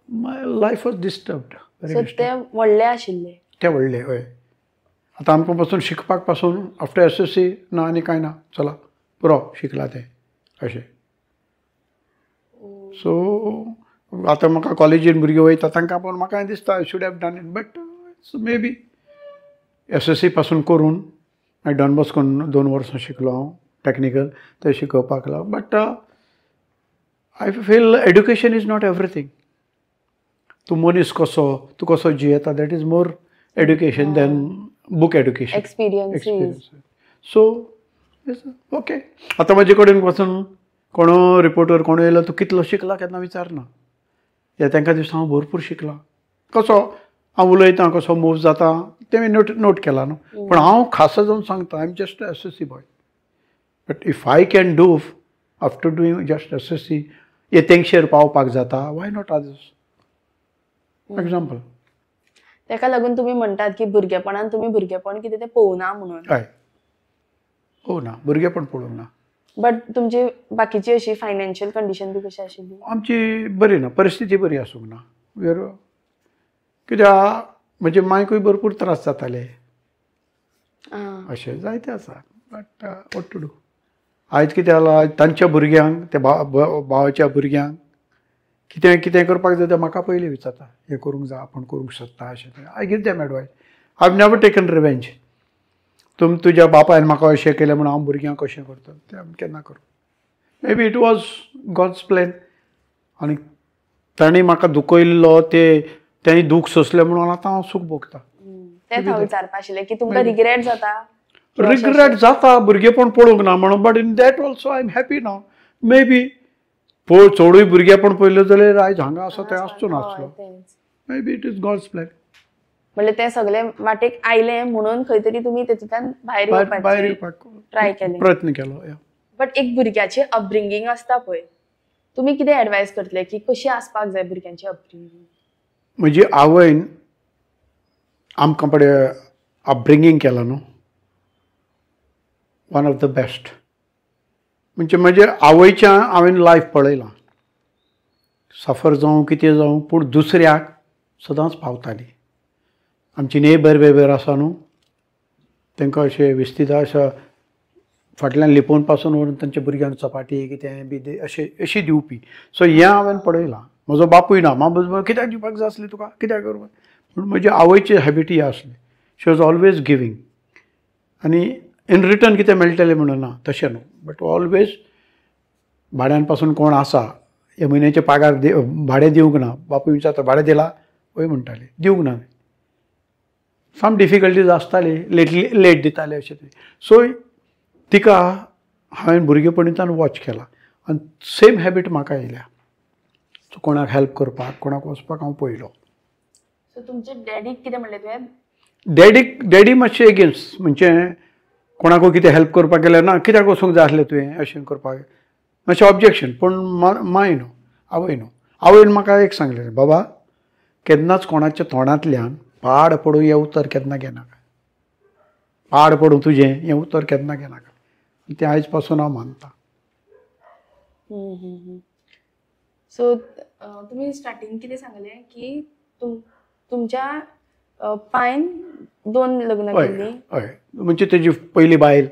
my life was disturbed. ते व्हडले आशिल्ले. ते व्हडले हय. आतां आमकां पासून शिकपाक पासून आफ्टर SSC ना आनी कांय ना. चला पुरो शिकला तें अशें. सो आतां म्हाका कॉलेजीन भुरगीं वयता तांकां पळोवन म्हाका दिसता I should have done it. But may be SSC पासून करून मागीर डॉन बॉस्कोन 2 वर्सां शिकलो हांव टॅक्निकल ते शिकोवपाक लागलो. But I feel education is not everything. तूं मनीस कसो तूं कसो जियेता that is more education than book education experience. So okay. आतां म्हाजे कडेन वचून कोणो रिपोर्टर कोण येयलो तूं कितलो शिकला केन्ना विचारना. हे तांकां दिसता हांव भरपूर शिकला. कसो हांव उलयतां कसो मूव जाता तें नोट केला न्हू. पूण हांव खासा जावन सांगता I am just SSC boy. But if I can do after doing just SSC येतेंगशेर पावपाक जाता वाय नॉट अदर्स. एक्झाम्पल. तेका लागून तुमी म्हणटात की भुरगेपणान तुमी भुरगेपण कितें तें पळोवना म्हणून. हय ना भुरगेपण पळोवंक ना. बट तुमची बाकीची अशी फायनान्शियल कंडिशन बी कशी आशिल्ली. आमची बरी ना परिस्थिती बरी आसूंक ना. कित्याक म्हजे मांयकूय भरपूर त्रास जाताले अशें जायतें आसा. But what to do. आयज कितें जालां तांच्या भुरग्यांक त्या भावाच्या भुरग्यांक कितें कितें करपाक जाय तें म्हाका पयलीं विचारता. हें करूंक जाय आपूण करूंक शकता अशें. I give them advice. I have never taken revenge. तुज्या बापायन म्हाका अशें केलें म्हणून हांव भुरग्यांक अशें करता तें आमी केन्ना करूं. Maybe it was God's plan. आनी तांणी म्हाका दुखयल्लो तेणी दूख सोंसलें म्हणून आतां हांव सूख भोगता. तेंच हांव विचारपा आशिल्लें की तुमकां रिग्रेट जाता. रिग्रेट जाता भुरगेपण पळोवंक ना म्हणून. But in that also I am happy now. Maybe चडूय भुरगेपण पळयलें जाल्यार आयज हांगा आसा तें आसचो नासलो. Maybe it is God's plan. म्हणजे तें सगळें वाटेक आयलें म्हणून खंय तरी तुमी तेतूंतल्यान भायर येवपाक ट्राय केलो. प्रयत्न केलो. बट एक भुरग्याची अपब्रिंगींग आसता पळय, तुमी कितें एडवायस करतले की कशी आसपाक जाय भुरग्यांची अपब्रिंगींग? म्हजी आवयन आमकां पळय अपब्रिंगींग केलां न्हू, वन ऑफ द बेस्ट. म्हणजे म्हजे आवयच्या हांवें लायफ पळयलां, सफर जावं कितें जावं पूण दुसऱ्याक सदांच पावताली. आमची नेबर बेबर आसा न्हू, तांकां अशें विस्तिदा अशें फाटल्यान लिपोवन पासून व्हरून तांच्या भुरग्यांक चपाती कितें बी अशी दिवपी. सो हें हांवें पळयलां. म्हजो बापूय ना, मां कित्याक दिवपाक जाय आसली तुका, कित्याक करपाक, पूण म्हजे आवयची हॅबिट ही आसली, शी वॉज ऑलवेज गिवींग. आनी इन रिटर्न कितें मेळटलें म्हणून ना, तशें न्हू, बट ऑलवेज भाड्यान पासून कोण आसा, हे म्हयन्याचे पगार भाडें दिवंक ना, बापूय विचारता भाडें दिलां, वय म्हणटाली दिवंक ना. सम डिफिकल्टीज आसताली, लेट दिताले अशें ते. सो तिका हांवें भुरगेपणींतल्यान वॉच केला आनी सेम हॅबीट म्हाका येयल्या. सो कोणाक हेल्प करपाक, कोणाक वचपाक हांव पयलो. सो तुमचे डॅडीक कितें म्हणलें तुवें? डॅडी मातशें एगेन्स्ट, म्हणजे कोणाकूय कितें हेल्प करपाक गेल्यार ना, कित्याक वचूंक जाय आसलें तुवें अशें करपाक, मातशें ऑब्जेक्शन. पूण माय न्हू, आवय न्हू, आवयन म्हाका एक सांगलें, बाबा केन्नाच कोणाच्या तोंडांतल्यान पाड पडूं हें उतर केन्ना घेनाका, पाड पडूं तुजें हें उतर केन्ना घेनाका. तें आयज पासून हांव मानतां. सो तुमी स्टार्टींग कितें सांगलें की तुमच्या पायन 2 लग्न केल्लीं? हय, म्हणजे तेजी पयली बायल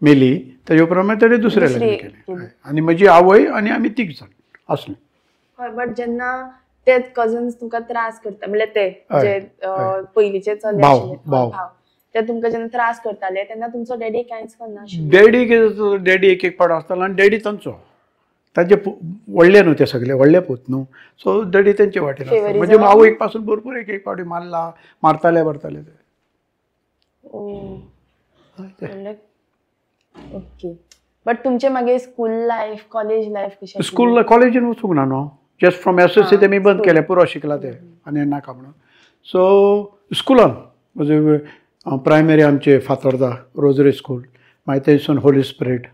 मेली, तेजे उपरांत ताणें दुसरें लग्न केलें. आनी म्हजी आवय आनी आमी 3 जाण आसलीं. हय, बट जेन्ना ते कजन्स तुमकां त्रास करता, म्हणल्यार ते जे पयलींचे चले आशिल्ले भाव, ते तुमकां जेन्ना त्रास करताले तेन्ना तुमचो डॅडी कांयच करनाशिल्लो? डॅडी कितें, डॅडी एक पाड आसतालो आनी डॅडी तांचो, ताजे व्हडले न्हू ते सगळे, व्हडले पूत न्हू, सो डॅडी तेंचे वाटेन आसता. म्हणजे आवयक पासून भरपूर एक पावटी मारताले भरताले ते. ओके. बट तुमचे मागीर स्कूल लायफ, कॉलेज लायफ कशें? स्कूल कॉलेजीन वचूंक ना न्हू, जस्ट फ्रॉम SSC तेमी बंद केलें, पुरो शिकला ते आनी नाका म्हणून. सो स्कुलान म्हणजे प्रायमरी आमचे फातोर्डा रोजरी स्कूल, मागीर थंयसून होली स्पिरीट.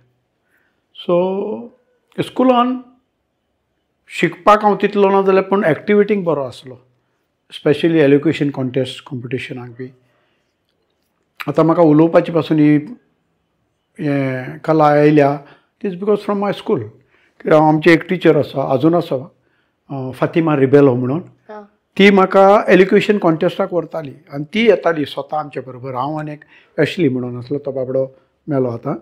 सो स्कुलान शिकपाक हांव तितलो ना जाल्यार पूण एक्टिविटींक बरो आसलो, स्पेशली एल्युकेशन कॉन्टेस्ट कॉम्पिटिशनाक बी. आतां म्हाका उलोवपाची पासून ही हें कला आयल्या, it is because from my school. कित्याक आमची एक टिचर आसा, अजून आसा, फातिमा रिबेलो म्हणून, ती म्हाका एल्युकेशन कॉन्टेस्टाक व्हरताली आनी ती येताली स्वता आमचे बरोबर. हांव आनी एक एशली म्हणून आसलो, तो बाबडो मेलो आतां.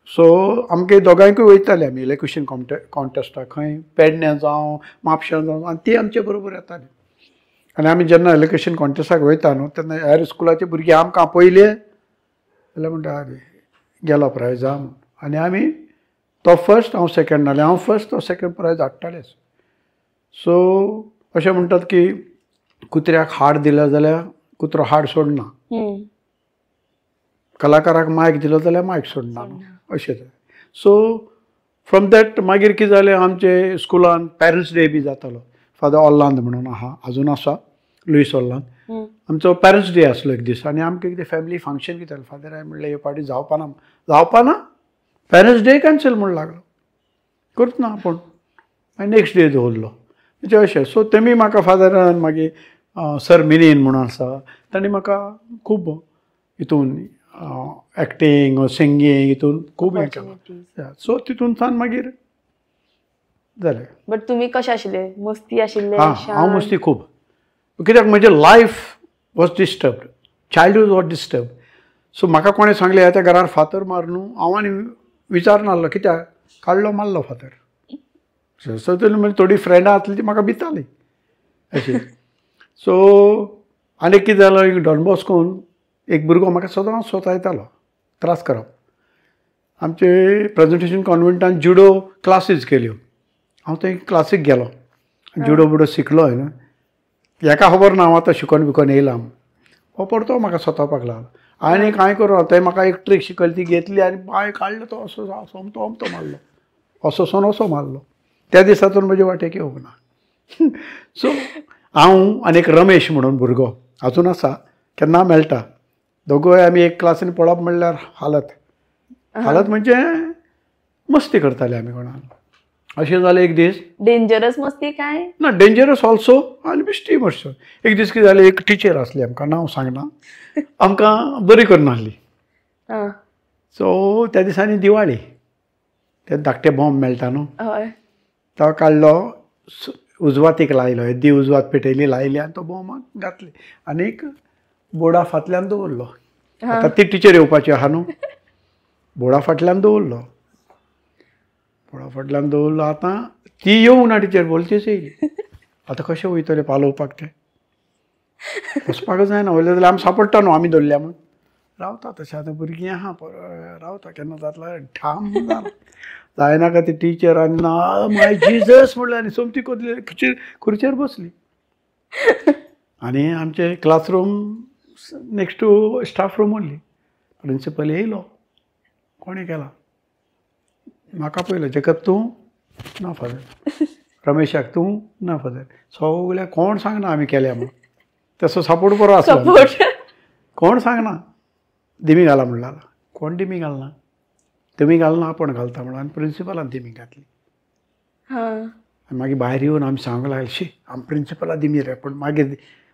सो आमगे दोगांयकूय वयताले आमी एल्युकेशन कॉन्टेस्टाक, खंय पेडण्यां जावं म्हापशां जावं, आनी ती आमचे बरोबर येताली. आनी आमी जेन्ना एल्युकेशन कॉन्टेस्टाक वयता न्हू, तेन्ना हेर स्कुलाचे भुरगे आमकां आपयले जाल्यार म्हणटा अरे गेलो प्रायजा म्हूण, आनी आमी तो फर्स्ट हांव सेकंड नाल्यार हांव फर्स्ट तो सेकंड प्रायज हाडटालेच. सो अशें म्हणटात की कुत्र्याक हाड दिलो जाल्यार कुत्रो हाड सोडना, कलाकाराक मायक दिलो जाल्यार मायक सोडना अशें. सो फ्रॉम दॅट मागीर कितें जालें, आमचे स्कुलान पॅरंट्स डे बी जातालो. फादर ऑर्लांद म्हणून आहा, अजून आसा, लुईस ऑर्लांद. आमचो पॅरंट्स डे आसलो एक दीस, आनी आमकां कितें फॅमिली फंक्शन कितें फादर हांवें म्हणलें हे पाटी जावपाना पॅरंट्स डे कॅन्सल म्हूण लागलो, करत ना आपूण. मागीर नेक्स्ट डे दवरलो म्हणजे अशें. सो तेमी म्हाका फादरान मागीर सर मिनीन म्हणून आसा, ताणी म्हाका खूब हितून एक्टींग सिंगींग हितून खूब हें केलां. सो तितून सावन मागीर जालें. बट तुमी कशें आशिल्ले, मस्ती आशिल्ले? हांव मस्ती खूब, कित्याक म्हजें life was disturbed, childhood was disturb. So म्हाका कोणें सांगलें ह्या त्या घरार फातर मार न्हू, हांव आनी विचारनासलो कित्याक, काडलो मारलो फातर. सो म्हणजे थोडी फ्रेंडां आसलीं ती म्हाका भितालीं अशी. सो आनी कितें जालो, एक डॉन बॉस्कोन एक भुरगो म्हाका सदां सोतायतालो त्रास करप. आमचे प्रेझेंटेशन कॉन्वेंटान जुडो क्लासीस केल्यो, हांव थंय क्लासीक गेलो, जुडो बुडो शिकलो हांवें. हेका खबर ना हांव आतां शिकोन बिकोन येयला म्हूण. हो परतो म्हाका सोतावपाक लागलो. आनी कांय करूं थंय म्हाका एक ट्रीक शिकयली, ती घेतली आनी पांय काडलो, तो असो सोमतो अमतो मारलो, असो सोन असो मारलो. त्या दिसातून म्हजे वाटेक येवंक ना. सो हांव आनी एक रमेश म्हणून भुरगो अजून आसा, केन्ना मेळटा, दोगूय आमी एक क्लासीन पळप म्हणल्यार हालत. हालत म्हणजे मस्ती करताले आमी कोणाक. अशें जालें एक दीस डेंजरस मस्ती काय? ना डेंजरस ऑल्सो आनी बेश्टी मातशो. एक दीस कितें जालें, एक टिचर आसली आमकां, नांव सांगना, आमकां बरी करनासली. आं, सो त्या दिसांनी दिवाळी, ते धाकटे बॉम्ब मेळटा न्हू, हय. तो काडलो, उजवातीक लायलो, येदी उजवात पेटयली, लायली आनी तो बॉम्बाक घातली आनीक बोर्डा फाटल्यान दवरलो. आतां ती टिचर येवपाची आहा न्हू, बोर्डा फाटल्यान दवरलो. बोर्डा फाटल्यान दवरलो. आतां ती येवंक ना टिचर, बोलचीच येयली. आतां कशें वयतले पालोवपाक ते? वचपाकच जायना. वयले जाल्यार आमी सांपडटा न्हू, आमी धरल्या म्हूण. रावता तशें. आतां भुरगीं आहा रावता, केन्ना जातलो ठाम जालें. जायनाका ती टिचर आनी ना माय जिजस म्हणलें आनी सोमती कोदली, खुर्चेर बसली. आनी आमचे classroom next to staff room उरली. प्रिंसिपल येयलो. कोणी केला? म्हाका पयलो, जेकब तूं? ना फादर. रमेशाक तूं? ना फादर. सगळ्या कोण सांगना आमी केल्या म्हणून. तसो सपोर्ट बरो आसलो. कोण सांगना. दिमी घाला म्हणला. कोण दिमी घालना? तुमी घालना, आपण घालता म्हणून आनी प्रिंसिपलान दिमी घातली. मागीर भायर येवन आमी सांगूंक लागले, शी आमी प्रिंसिपला दिमी रे. पूण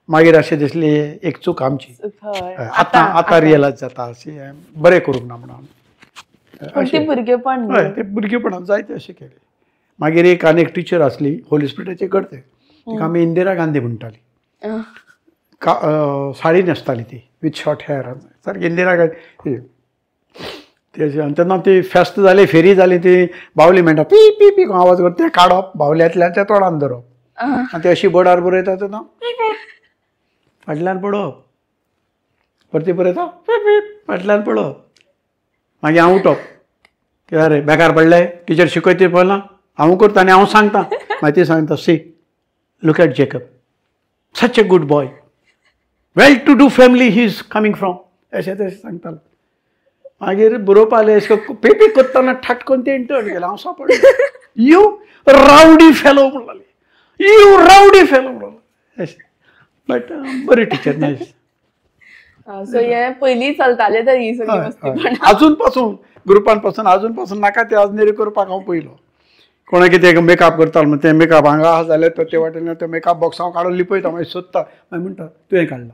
मागीर अशें दिसलें एक चूक आमची. आतां रियलायज जाता अशें बरें करूंक ना म्हणून. ते भुरगेपण. हय, ते भुरगेपणांत जायते अशें केलें. मागीर एक आनी एक टिचर आसली, होली स्पिरिटाचे करते, तिका आमी इंदिरा गांधी म्हणटाली. साडी न्हेसताली ती, विथ शॉर्ट हेअर, सारकी इंदिरा गांधी. तेन्ना ती फेस्त जाली, फेरी जाली, ती बावली म्हणटा पी पी पी आवाज करता, तें काडप, बावल्यांतल्यान त्या तोंडान धरप आनी ती अशी बोर्डार बरयता तेन्ना फाटल्यान पडप, परती बरयता फाटल्यान पडप. मागीर हांव उठप, कित्याक रे बेकार पडलें, टिचर शिकयता पळयना, हांव करता आनी हांव सांगता. मागीर ती सांगता, see look at Jacob, such a good boy, well to do family he is coming from, अशें तशें सांगतालो. मागीर बरोवपा लागलें, पेपी कोत्ताना ठाटकन ते इंटर्न केलें. हांव सांपडलें, यू रावडी फेलो म्हणलें, यू रावडी फेलो म्हणलें. बट बरी टिचर, नायस. सो हे पयलीं चलताले तर ही सगळी मस्ती. अजून पासून ग्रुपान पासून अजून पासून नाका ते अजनेरी करपाक हांव पयलो. कोणा कितें मेकअप करतालो म्हणून तें मेकअप हांगा आहा जाल्यार तो ते वाटेन ते मेकअप बॉक्स हांव काडून लिपयता, मागीर सोदता, मागीर म्हणटा तुवें काडला,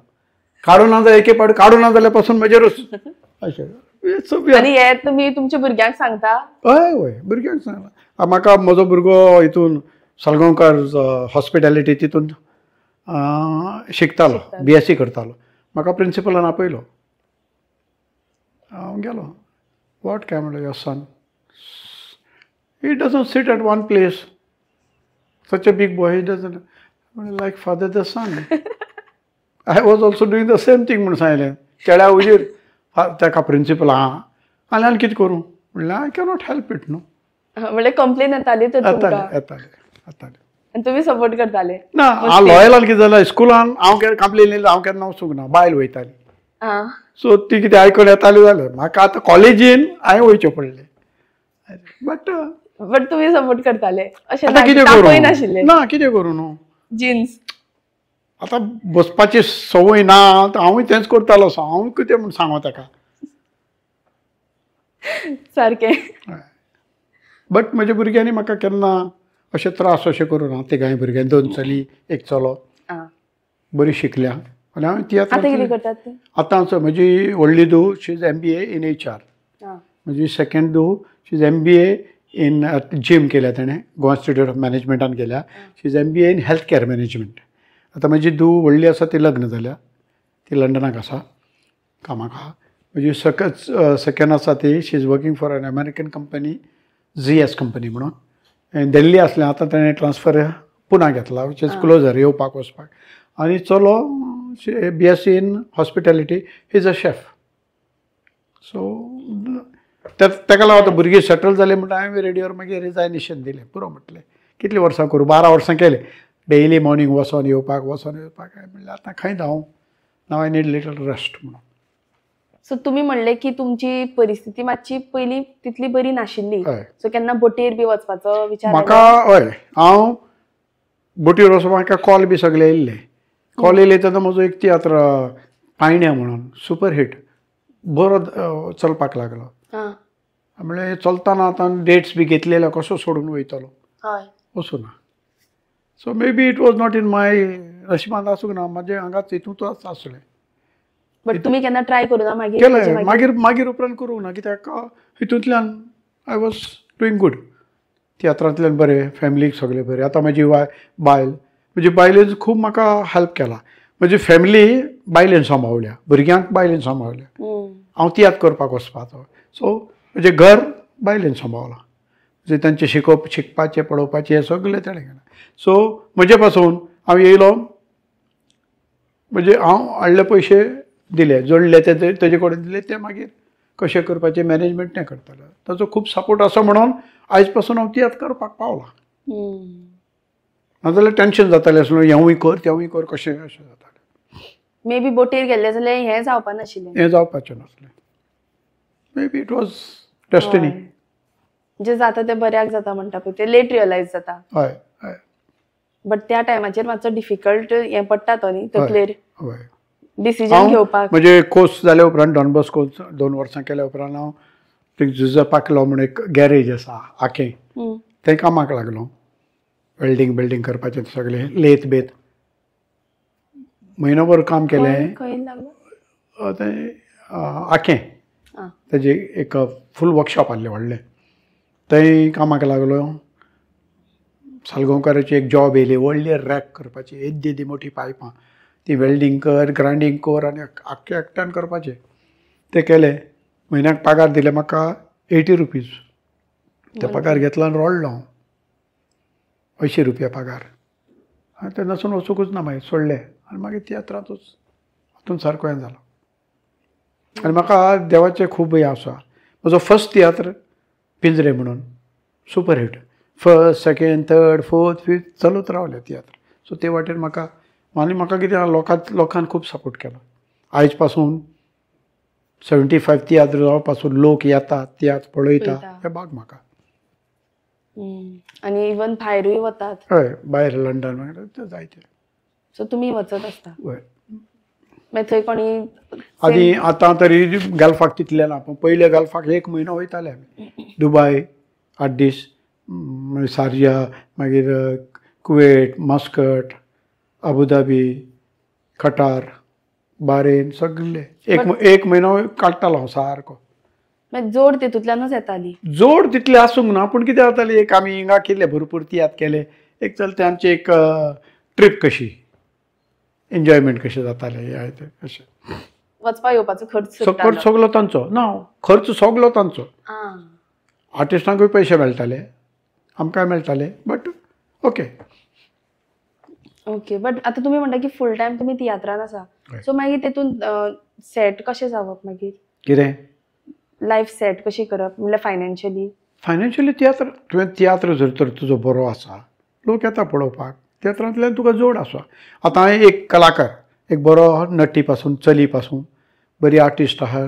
काडूं ना जाल्यार एके पावटी काडूं ना जाल्यार पासून म्हजेरूच अशें. आनी हे तुमी तुमच्या भुरग्यांक सांगता? हय हय, भुरग्यांक सांगला. म्हाका म्हजो भुरगो हितून सालगांवकार हॉस्पिटॅलिटी तितून शिकतालो, BSc करतालो. म्हाका प्रिंसिपलान आपयलो. हांव गेलो, वॉट काय म्हणलो, your son, he doesn't sit at one place, such a big boy, he doesn't like father the son. I was also doing the same thing म्हणून सांगलें. चेड्या उजीर ताका प्रिंसिपल आहा आनी हांवें कितें करूं म्हणलें, आय कॅनॉट हेल्प इट न्हू. म्हणजे कंप्लेन येताली तर येताले आनी तुमी सपोर्ट करताले? ना, हांव लॉयलान कितें जालें, स्कुलान हांव कंप्लेन येयली, हांव केन्ना वचूंक ना, बायल वयताली. सो ती कितें आयकून येताली जाल्यार म्हाका आतां कॉलेजीन हांवें वयचें पडलें. बट तुमी सपोर्ट करताले? अशें कितें करूं ना, कितें करूं न्हू, जीन्स आतां बसपाची संवय ना, हांवूय तेंच करतालो. हांव कितें म्हूण सांगो ताका. सारकें. बट म्हज्या भुरग्यांनी म्हाका केन्ना अशें त्रास अशें करूं ना. तिगांय भुरग्यां, 2 चली 1 चलो, बरी शिकल्या. आनी हांवें तियात्र आतां म्हजी व्हडली धूव, she is MBA in HR. म्हजी सेकंड धूव, she is MBA in gym केल्या ताणें, गोवा इन्स्टिट्यूट ऑफ मॅनेजमेंटान केल्या. She is MBA in health care management. आतां म्हजी धूव व्हडली आसा ती लग्न जाल्या, ती लंडनाक आसा कामाक आहा. म्हजी सेकंड आसा ती, she is working for an American company, ZS company म्हणून. दिल्ली आसलें, आतां ताणें ट्रान्सफर पुना घेतला, विच इज क्लोजर, येवपाक वचपाक. आनी चलो BSc in hospitality, he is a chef. So ताका लागून आतां भुरगीं सेटल जाली म्हणटा हांवें रेडिओर मागीर रिजायनेशन दिलें. पुरो म्हटलें कितलीं वर्सां करूं, 12 वर्सां केलें. डेली मॉर्निंग वचोन येवपाक म्हणलें आतां खंय धांव, नाव आय नीड लिटल रेस्ट म्हणून. सो तुमी म्हणलें की तुमची परिस्थिती मातशी पयलीं तितली बरी नाशिल्ली, सो केन्ना बोटीर बी वचपाचो विचार? म्हाका हय, हांव बोटीर वचपाक म्हाका कॉल बी सगळे येयल्ले. कॉल येयले तेन्ना म्हजो एक तियात्र पायण्या म्हणून सुपर हिट बरो चलपाक लागलो. म्हणल्यार चलतना आतां डेट्स बी घेतलेले कसो सोडून वयतलो हय वचूं ना. So may be it was not in my नशिबांत आसूंक ना, म्हाजे हांगाच हितूंतच आसलें. बट तुमी केन्ना ट्राय करूना मागीर केलें तेचे मागीर? मागीर उपरांत करूंक ना, कित्याक हितूंतल्यान आय वॉज डुईंग गूड. तियात्रांतल्यान बरें, फॅमिलीक सगळें बरें. आतां म्हजी म्हजी बायलेन खूब म्हाका हेल्प केला. म्हजी फॅमिली बायलेन सांबाळल्या, भुरग्यांक बायलेन सांबाळल्या. हांव तियात्र करपाक वचपाचो, सो म्हजें घर बायलेन सांबाळलां. म्हणजे तांचें शिकपाचें पळोवपाचें हें सगळें ताणें केलें. सो म्हजे पासून हांव येयलो, म्हणजे हांव हाडले पयशे दिले, जोडले तेजे कडेन दिले, ते मागीर कशें करपाचें मॅनेजमेंट तें करतालो. ताचो खूब सपोर्ट आसा म्हणून आयज पासून हांव तियात्र करपाक पावलां. नाजाल्यार टेन्शन जातालें आसलें, हेंवूय कर तेंवूय कर, कशें अशें जातालें. मे बी बोटीर गेल्ले जाल्यार हें जावपा नाशिल्लें. हें जावपाचें नासलें. May be it was destiny. जे जाता तें बऱ्याक जाता म्हणटा पळय ते लेट रियलायज जाता. हय हय बट त्या टायमाचेर मातसो डिफिकल्ट हें पडटा तो न्ही तकलेर हय. डिसिजन घेवपाक. म्हणजे कोर्स जाल्या उपरांत डॉन बॉस्को 2 वर्सां केल्या उपरांत हांव थंय जुजपाक लो म्हणून एक गॅरेज आसा आखें, थंय कामाक लागलो. वेल्डिंग करपाचें सगळें, लेथ बेत. म्हयनोभर काम केलें. खंय लागलो? थंय आखें, तेजे एक फूल वर्कशॉप आहलें व्हडलें, थंय कामाक लागलो. सालगांवकाराची एक जॉब येयली, व्हडली रॅक करपाची, येदी मोठी पायपां, ती वेल्डिंग कर, ग्राइंडिंग कर आनी आख्खें एकट्यान करपाचें. तें केलें. म्हयन्याक पगार दिले म्हाका 80 रुपीज. ते पगार घेतलो आनी रोडलो हांव. 80 रुपया पगार. आनी ते नसून वचूंकूच ना, मागीर सोडलें आनी मागीर तियात्रांतूच हातून सारको हें जालो. आनी म्हाका देवाचें खूब हें आसा. म्हजो फर्स्ट तियात्र पिंजरे म्हणून super hit. First, second, third, fourth, fifth चलूच रावलें तियात्र. सो ते वाटेन म्हाका कितें लोकांन खूब सपोर्ट केलो. आयज पासून 75 तियात्र जावं पासून लोक येतात, तियात्र पळयता, हें भाग म्हाका. आनी इवन भायरूय वतात. हय, भायर लंडन वगैरे जायते. सो तुमी वचत आसता. हय. मागीर थंय कोणी आनी आतां तरी गल्फाक तितलें ना, पूण पयले गल्फाक 1 म्हयनो वयताले आमी. दुबय 8 दीस, मागीर सार्जा, मागीर कुवेट, मस्कट, अबुधाबी, कटार, बारेन सगळे एक म्हयनो काडटालो हांव सारको. मागीर जोड तेतूंतल्यानूच येताली. जोड तितले आसूंक ना, पूण कितें जातालें, एक आमी हिंगा केले भरपूर तियात्र केले, एक चलते आमची एक ट्रीप कशी, एन्जॉयमेंट कशें जातालें अशें. वचपा येवपाचो खर्च सगळो तांचो ना, खर्च सगळो तांचो. आर्टिस्टांकूय पयशे मेळटाले, आमकांय मेळटाले, बट ओके. ओके. बट आतां तुमी म्हणटा की फूल टायम तुमी तियात्रान आसा, सो मागीर तेतून सेट कशें जावप, मागीर कितें लायफ सेट कशी करप, म्हणल्यार फायनान्शियली तुवें तियात्र जर तर तुजो बरो आसा, लोक येता पळोवपाक, तियात्रांतल्यान तुका जोड आसा. आतां हांवें एक कलाकार, एक बरो नटी पासून, चली पासून बरी आर्टिस्ट आहा,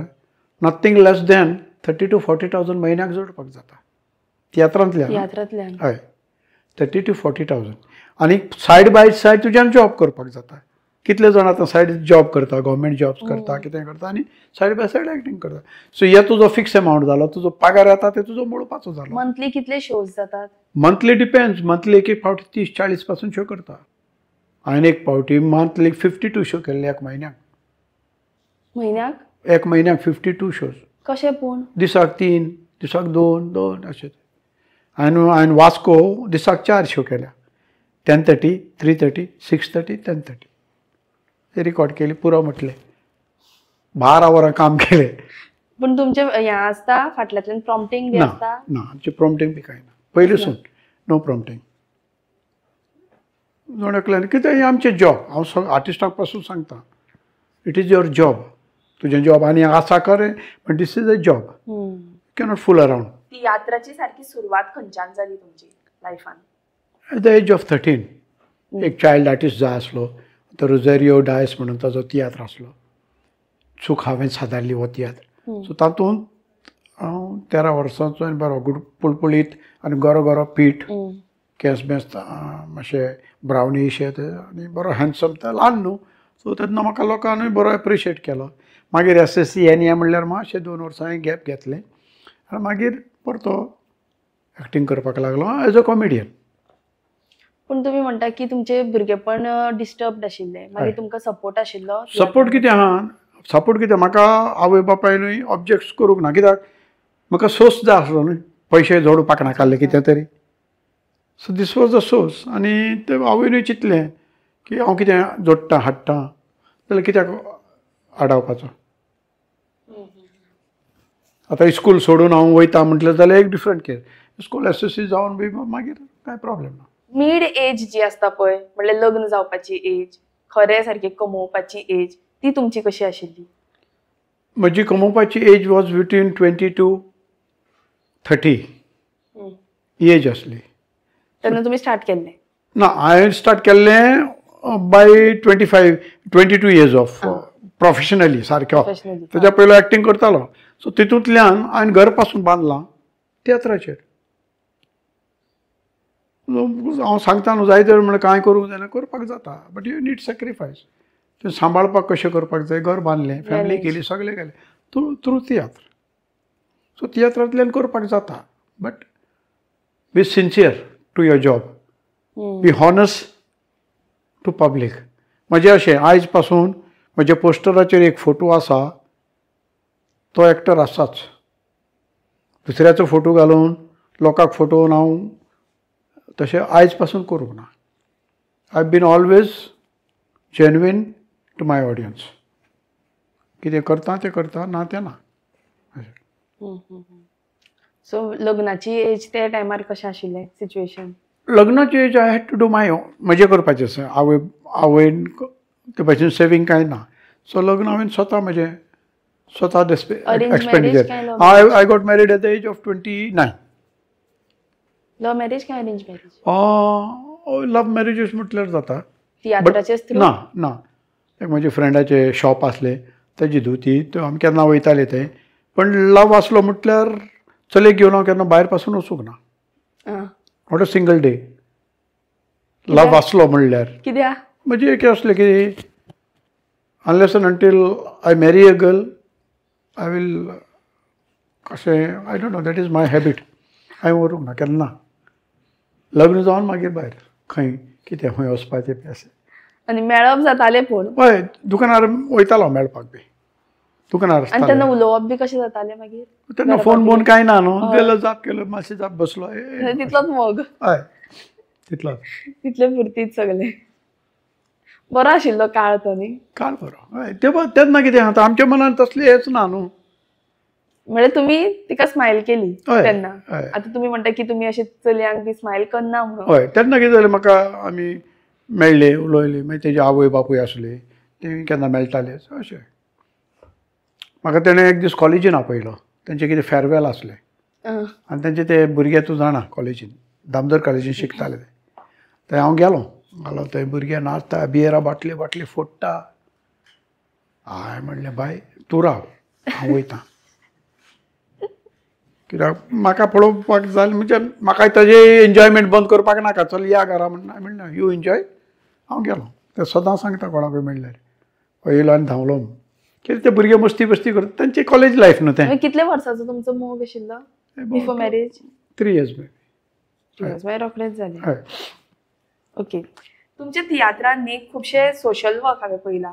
नथींग लेस दॅन 30,000 to 40,000 म्हयन्याक जोडपाक जाता तियात्रांतल्यान. हय, 30,000 to 40,000. आनी सायड बाय सायड तुज्यान जॉब करपाक जाता. कितले जाण आतां सायड जॉब करता, गव्हर्मेंट जॉब्स करता, कितें करता, आनी सायड बाय सायड एक्टींग करता. सो हे तुजो फिक्स अमावंट जालो, तुजो पगार येता ते तुजो मोडपाचो जालो. मंथली कितले शोज जातात? Monthly depends. मंथली एक फावटी 30-40 पासून शो करता. हांवें एक फावटी मंथली 52 शो केल्ले एक म्हयन्याक. एक म्हयन्याक 52 शोज. कशें पूण? दिसाक 3, दिसाक 2 अशें. हांवें वास्को दिसाक 4 शो केल्या. 10:30, 3:30, 6:30, 10:30. ते रिकॉर्ड केली, पुरो म्हटलें. 12 वरां काम केलें. पूण तुमचें हें आसता फाटल्यातल्यान प्रॉम्प्टिंग बी आसता? ना, आमचें प्रॉम्प्टिंग बी कांय ना. पयलींसून नो प्रॉम्प्टिंग. जोडकल्यान कितें हें आमचें जॉब. हांव आर्टिस्टाक पासून सांगता, इट इज युअर जॉब. तुजें जॉब आनी आसा खरें, but this is a job. Cannot fool around. तियात्राची सारकी सुरवात खंयच्यान जाली तुमची लायफान? एट द एज ऑफ 13 एक चायल्ड आर्टिस्ट जाय आसलो. तो रोझेरियो डायस म्हणून ताजो तियात्र आसलो. चूक हांवें सादारली हो तियात्र. सो तातूंत हांव 13 वर्सांचो आनी बरो पुळपुळीत आनी गरो पीठ, केंस बेंस मातशें ब्रावनीश आनी बरो हँडसम. ते ल्हान न्हू, सो तेन्ना म्हाका लोकांनी बरो एप्रिशिएट केलो. मागीर SSC NEA म्हणल्यार मातशें 2 वर्सां हांवें गॅप घेतलें आनी मागीर परतो एक्टींग करपाक लागलो एज अ कॉमेडियन. पूण तुमी म्हणटा की तुमचे भुरगेपण डिस्टर्ब्ड आशिल्ले, मागीर हय. तुमकां सपोर्ट आशिल्लो? सपोर्ट कितें आहा, सपोर्ट कितें, म्हाका आवय बापायनूय ऑब्जेक्ट करूंक ना. कित्याक म्हाका सोर्स जाय आसलो न्ही, पयशे जोडपाक नाकाल्ले कितें तरी. So this was the source. आनी ते आवयनूय चिंतलें की हांव कितें जोडटा हाडटा जाल्यार कित्याक आडावपाचो. आतां इस्कूल सोडून हांव वयता म्हटलें जाल्यार एक डिफरंट केस. इस्कूल एसएससी जावन बी मागीर कांय प्रॉब्लेम ना. मिड एज जी आसता पळय, म्हणल्यार लग्न जावपाची एज, खरें सारकें कमोवपाची एज, ती तुमची कशी आशिल्ली? म्हजी कमोवपाची एज वॉज बिटवीन 20 to 30 ही एज आसली. तेन्ना तुमी स्टार्ट केल्लें? ना, हांवें स्टार्ट केल्लें बाय 22 years ऑफ प्रोफेशनली सारको. Professionally. तेज्या पयलो एक्टींग करतालो. सो तितूंतल्यान हांवें घर पासून बांदलां तियात्राचेर. हांव सांगता न्हू, जाय तर म्हळ्यार कांय करूंक जायना, करपाक जाता, बट यू नीड सॅक्रिफायस. तें सांबाळपाक कशें करपाक जाय, घर बांदलें, फॅमिली केली, सगळें केलें थ्रू तियात्र. सो तियात्रांतल्यान करपाक जाता, but be sincere to your job, be honest to public. म्हजें अशें आयज पासून म्हज्या पोस्टराचेर एक फोटो आसा, तो एक्टर आसाच. दुसऱ्याचो फोटो घालून लोकांक फटोवन हांव तशें आयज पासून करूंक ना. I been always genuine to my audience. कितें करता तें करता, ना तें ना. सो लग्नाची एज त्या टायमार कशें आशिल्लें सिच्युएशन? लग्नाची age I had to do my own. म्हजें करपाचें आसा. आवयन ते भाशेन सेवींग कांय ना. सो लग्न हांवें स्वता म्हजें स्वता expenditure. I got married at the age of 29. Love marriage काय अरेंज मॅरेज? लव्ह मॅरेजीस म्हटल्यार जाता. तियात्राचेच थ्रू? ना ना, एक म्हजे फ्रेंडाचे शॉप आसले, तेजी धुती, त्यो आमी केन्ना वयताले ते. पण लव आसलो म्हटल्यार चलयेक घेवन हांव केन्ना भायर पासून वचूंक ना. Not a single day. Love आसलो म्हणल्यार कित्याक? म्हणजे एक असलें की अनलेस एंड अंटील आय मॅरी अ गर्ल आय वील कशें, I don't know, that is my habit. हांवें व्हरूंक ना केन्ना. लग्न जावन मागीर भायर खंय कितें खंय वचपाचें बी अशें. आनी मेळप जातालें पूण? हय, दुकानार वयतालो मेळपाक बी. दुकानार आनी तेन्ना उलोवप बी कशें जातालें मागीर? तेन्ना फोन बोन कांय ना न्हू. गेलो जाप केलो, मातशें जाप बसलो. तितलोच मोग? हय, तितलोच. तितले पुरतीच सगलें. बरो आशिल्लो काळ तो न्ही? काळ बरो. हय, तेन्ना कितें आतां आमच्या मनान तसलें हेच ना न्हू. म्हणजे तुम्ही तिका स्माईल केली हय, तेन्ना? हय. आता तुम्ही म्हणता की तुम्ही अशे चलयांक बी स्माईल करना म्हणून? हय, तेन्ना कितें जालें, म्हाका आमी मेळ्ळे, उलयले, मागीर तेजे आवय बापूय आसले, ते केन्ना मेळटाले अशें. म्हाका तेणें एक दीस कॉलेजीन आपयलो. तेंचें कितें फेरवेल आसलें आनी तेंचे ते भुरगे तूं जाणा कॉलेजीन, दामोदर कॉलेजीन शिकताले ते. थंय हांव गेलो. थंय भुरगे नाचता, बियरा बाटली फोडटा. हांवें म्हणलें बाय तूं राव, हांव वयतां. कित्याक म्हाका पळोवपाक जालें म्हणजे म्हाका ताजें एन्जॉयमेंट बंद करपाक नाका. चल या घरा म्हणना यू एन्जॉय. हांव गेलो. ते सदां सांगता कोणाकूय मेळ्ळ्यार पळयलो आनी धांवलो. कित्याक ते भुरगे मस्ती करता, तांची कॉलेज लायफ न्हू तें. कितले वर्साचो तुमचो मोग आशिल्लो बिफोर मॅरेज? 3 years मागीर रोखडेंच जालें. हय. ओके. तुमच्या तियात्रान न्ही खुबशे सोशल वर्क हांवें पळयला.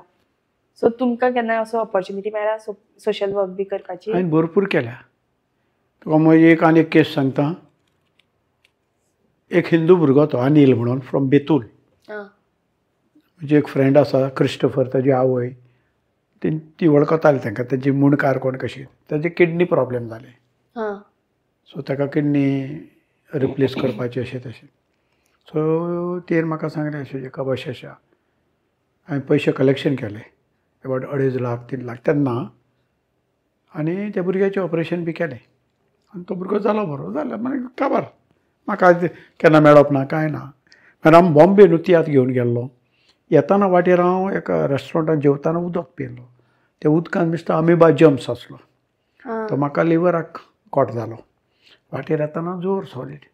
सो तुमकां केन्ना असो ऑपॉर्च्युनिटी मेळ्ळा सोशल वर्क बी करपाची? हांवें भरपूर केल्या. तुका म्हजी आनी एक केस सांगता. एक हिंदू भुरगो तो अनिल म्हणून फ्रॉम बेतूल. म्हजी एक फ्रेंड आसा क्रिस्टोफर, ताजी आवय, ती वळखताली तांकां, तेजी मुणकार कोण कशी. ताजी किडनी प्रॉब्लेम जाले. सो ताका किडनी रिप्लेस करपाची अशें तशें. सो तेर म्हाका सांगलें अशें एका अशें आसा. हांवें पयशे कलेक्शन केले अबावट 2.5 लाख 3 लाख तेन्ना. आनी त्या भुरग्याचें ऑपरेशन बी केलें आनी तो भुरगो जालो बरो. जालो मागीर काबार. म्हाका केन्ना मेळप ना कांय ना. मागीर हांव बॉम्बे न्हू तियात्र घेवन गेल्लो. येताना वाटेर हांव एका रेस्टॉरंटान जेवताना उदक पियेलो. त्या उदकान मिस्टर अमिबा जम्स आसलो. तो म्हाका लिवराक कॉट जालो. वाटेर येताना जोर सॉलीड.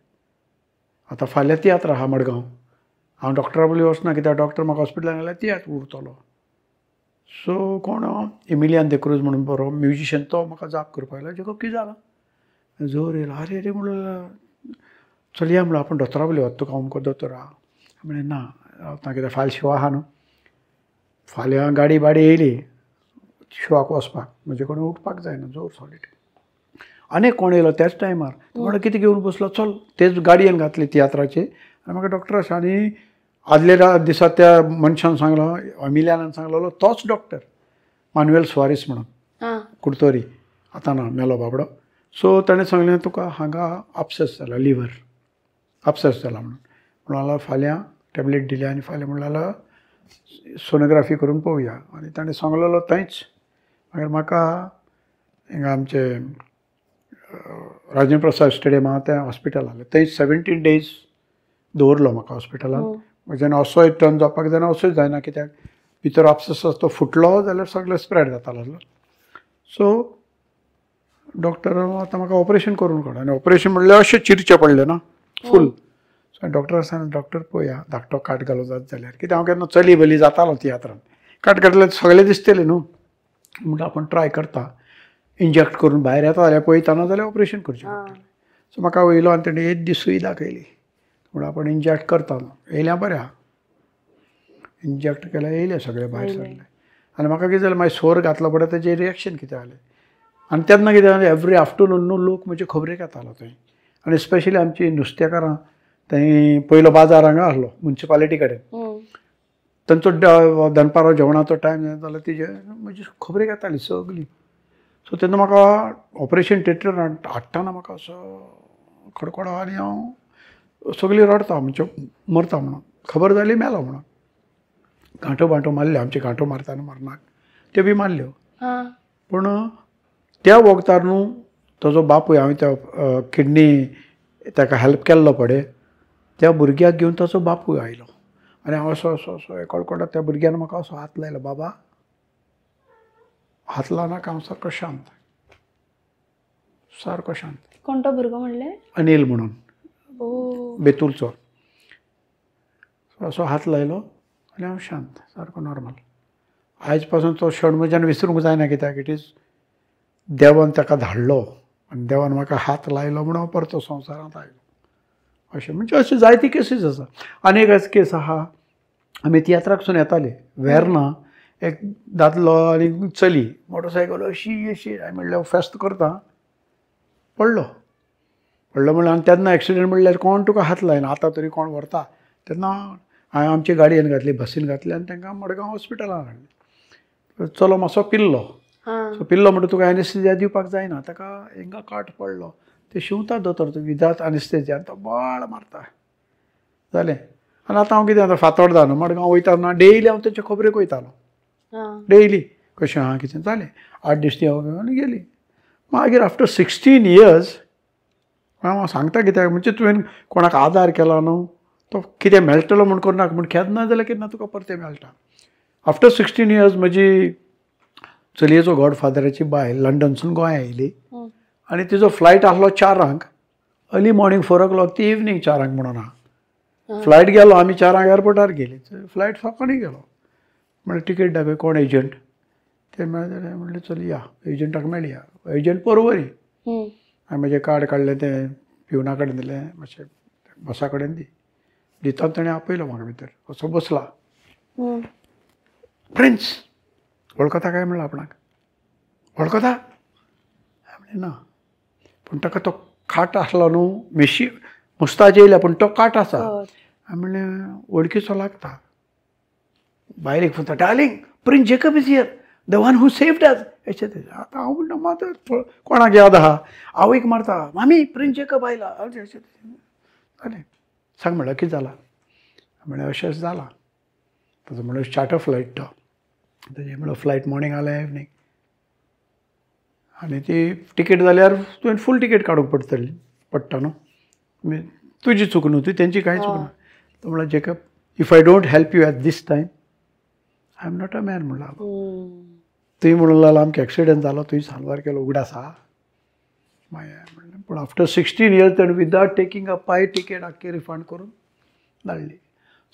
आतां फाल्यां तियात्र आहा मडगांव. हांव डॉक्टरा बली वचना कित्याक डॉक्टर म्हाका हॉस्पिटलान घाल्यार तियात्र उरतलो. सो कोण एमिलियान दे क्रूज म्हणून बरो म्युजिशियन, तो म्हाका जाप करपाक लागलो. जेको कितें जालां? जोर येयलो. आरे रे म्हणलो चल या म्हणलो आपण दोतोरा बी वता तुका अमको दोतोरा. म्हणलें ना रावता कित्याक फाल्यां शिवा आहा न्हू. फाल्यां गाडी बाडी येयली शिवाक वचपाक म्हजे कडेन उठपाक जायना जोर सॉलिड. आनीक कोण येयलो त्याच टायमार. म्हणून कितें घेवन बसलो चल तेच गाडयेन घातली तियात्राचे. आनी म्हाका डॉक्टर आसा आनी आदल्या दिसा त्या मनशान सांगलो अमिल्यान सांगलेलो तोच डॉक्टर मानुएल सुवारीस म्हणून कुडतोरी आतां ना मेलो बाबडो. सो ताणें सांगलें तुका हांगा अपसेस जाला लिवर अपसेस जाला म्हणून. म्हणून फाल्यां टॅबलेट दिली आनी फाल्यां म्हणलें सोनोग्राफी करून पळोवया. आनी ताणें सांगलेलो थंयच. मागीर म्हाका हिंगा आमचे राजेंद्र प्रसाद स्टेडियम आहा त्या हॉस्पिटल आहलें थंय 17 days दवरलो म्हाका हॉस्पिटलान. जेन्ना असोय टर्न जावपाक जायना असोय जायना कित्याक भितर अपसेस आसा तो फुटलो जाल्यार सगळें स्प्रेड जातालो. सो डॉक्टर आतां म्हाका ऑपरेशन करून काड. आनी ऑपरेशन म्हणल्यार अशें चिरचें पडलें ना फूल. सो डॉक्टर सांगलें डॉक्टर पळोवया धाकटो काट घालो जात जाल्यार कित्याक हांव केन्ना चली बली जातालो तियात्रान. काट घातल्यार सगळें दिसतलें न्हू म्हणटा आपण ट्राय करता. इंजेक्ट करून भायर येता जाल्यार पळयतना जाल्यार ऑपरेशन करचें पडटलें. सो म्हाका वयलो आनी तेणें 1 दीस सुई दाखयली. म्हणून आपण इंजेक्ट करता येयल्या बरें आहा. इंजेक्ट केल्यार येयलें सगळें भायर सगळें. आनी म्हाका कितें जालें मागीर सोर घातलो पळय तेजें रिएक्शन कितें जालें. आनी तेन्ना कितें जालें एवरी आफ्टरनून न्हू लोक म्हजे खबरेक येतालो थंय. आनी स्पेशली आमची नुस्तेकारां थंय पयलो बाजार हांगा आहलो म्युन्सिपालिटी कडेन. तांचो दनपारां जेवणाचो टायम जालो तेजे म्हजी खबरेक येताली सगळीं. सो तेन्ना म्हाका ऑपरेशन थिएटरान हाडटाना म्हाका असो खडखडो आनी हांव सगळीं रडता म्हणजे मरता म्हणून. खबर जाली मेलो म्हणून. गांठो बांठो मारल्यो आमचे गांठो मारतना मरनाक त्यो बी मारल्यो. पूण त्या वखदार न्हू ताजो बापूय हांवें त्या किडनी ताका हेल्प केल्लो पळय त्या भुरग्याक घेवन ताजो बापूय आयलो. आनी हांव असो असो असो कळकळटा त्या भुरग्यान म्हाका असो हात लायलो. बाबा हात लावनाका हांव सारको शांत सारको शांत. कोणतो भुरगो म्हणलें अनिल म्हणून बेतूलचो. असो हात लायलो आनी हांव शांत सारको नॉर्मल. आयज पासून तो क्षण म्हज्यान विसरूंक जायना कित्याक इट इज देवान ताका धाडलो आनी देवान म्हाका हात लायलो म्हणून हांव परतो संवसारांत आयलो. अशें म्हणजे अशें जायती केसीस आसा. आनी एक केस आहा आमी तियात्राकसून येताले वेर्ना एक दादलो आनी चली मोटरसायकल अशी अशी हांवें म्हणलें फेस्त करता पडलो म्हणल्यार आनी तेन्ना एक्सिडेंट म्हणल्यार कोण तुका हात लायना आतां तरी कोण व्हरता. तेन्ना हांवें आमची गाडयेन घातली बसीन घातली आनी तांकां मडगांव हॉस्पिटलान हाडलें. चलो मातसो पिल्लो. सो पिल्लो म्हणटा तुका एनेस्थेजिया दिवपाक जायना ताका हिंगा काट पडलो. ते शिंवता दोतोर तूं विदाउट एनेस्थेजिया तो बाळ मारता जालें. आनी आतां हांव कितें आतां फातोड जावन मडगांव वयताना डेयली हांव तेचे खबरेक वयतालो. डेयली कशें आहा कितें जालें. 8 दीस ती आनी गेली. मागीर आफ्टर 16 years हांव सांगता कित्याक म्हणजे तुवें कोणाक आदार केला न्हू तो कितें मेळटलो म्हूण करनाका म्हूण केन्ना जाल्यार केन्ना तुका परतें मेळटा. आफ्टर 16 years म्हजी चलयेचो गॉडफादराची बाय लंडनसून गोंया येयली आनी तिजो फ्लायट आसलो 4 अर्ली मॉर्निंग 4 o'clock ती इवनींग 4 म्हणून आहा. फ्लायट गेलो आमी 4 एअरपोर्टार गेली. फ्लायट सकाळीं गेलो म्हणल्यार तिकेट दाखय कोण एजंट ते मेळ्ळे. म्हणलें चल या एजंटाक मेळया. एजंट परवरी. हांवें म्हजें कार्ड काडलें तें पिवना कडेन दिलें मातशें बसा कडेन दी दिता ताणें आपयलो म्हाका भितर. असो बसला. प्रिन्स वळखता काय म्हणलें आपणाक. वळखता हांवें म्हणलें ना पूण ताका तो खाट आसलो न्हू मेशी मुस्ताच येयल्या पूण तो काट आसा. हांवें म्हणलें वळखीचो लागता. बायलेक phone darling prince Jacob is here the one who saved us. अशें तेजें. आतां हांव म्हणटा मात कोणाक याद आहा आवयक मारता मामी प्रिन्स जेकब आयला अशें अशें जालें. सांग म्हणल्यार कितें जालां. म्हणल्यार अशेंच जालां. ताजो म्हणल्यार चार्टर फ्लायट तो तेजें म्हणल्यार फ्लायट मॉर्निंग आल्या इवनींग आनी ती टिकेट जाल्यार तुवें फूल टिकेट काडूंक पडटा न्हू. तुजी चूक न्हू ती तेंची कांय चूक ना. तो म्हणल्यार Jacob if I don't help you at this time I am not a man म्हणला. तुवें म्हणून लागला आमकां एक्सिडेंट जालो तुवें साल्वार केलो उगडास आहा मागीर म्हणलें. पूण आफ्टर 16 years ताणें विदाउट टेकींग अ पाय टिकेट आख्खी रिफंड करून धाडली.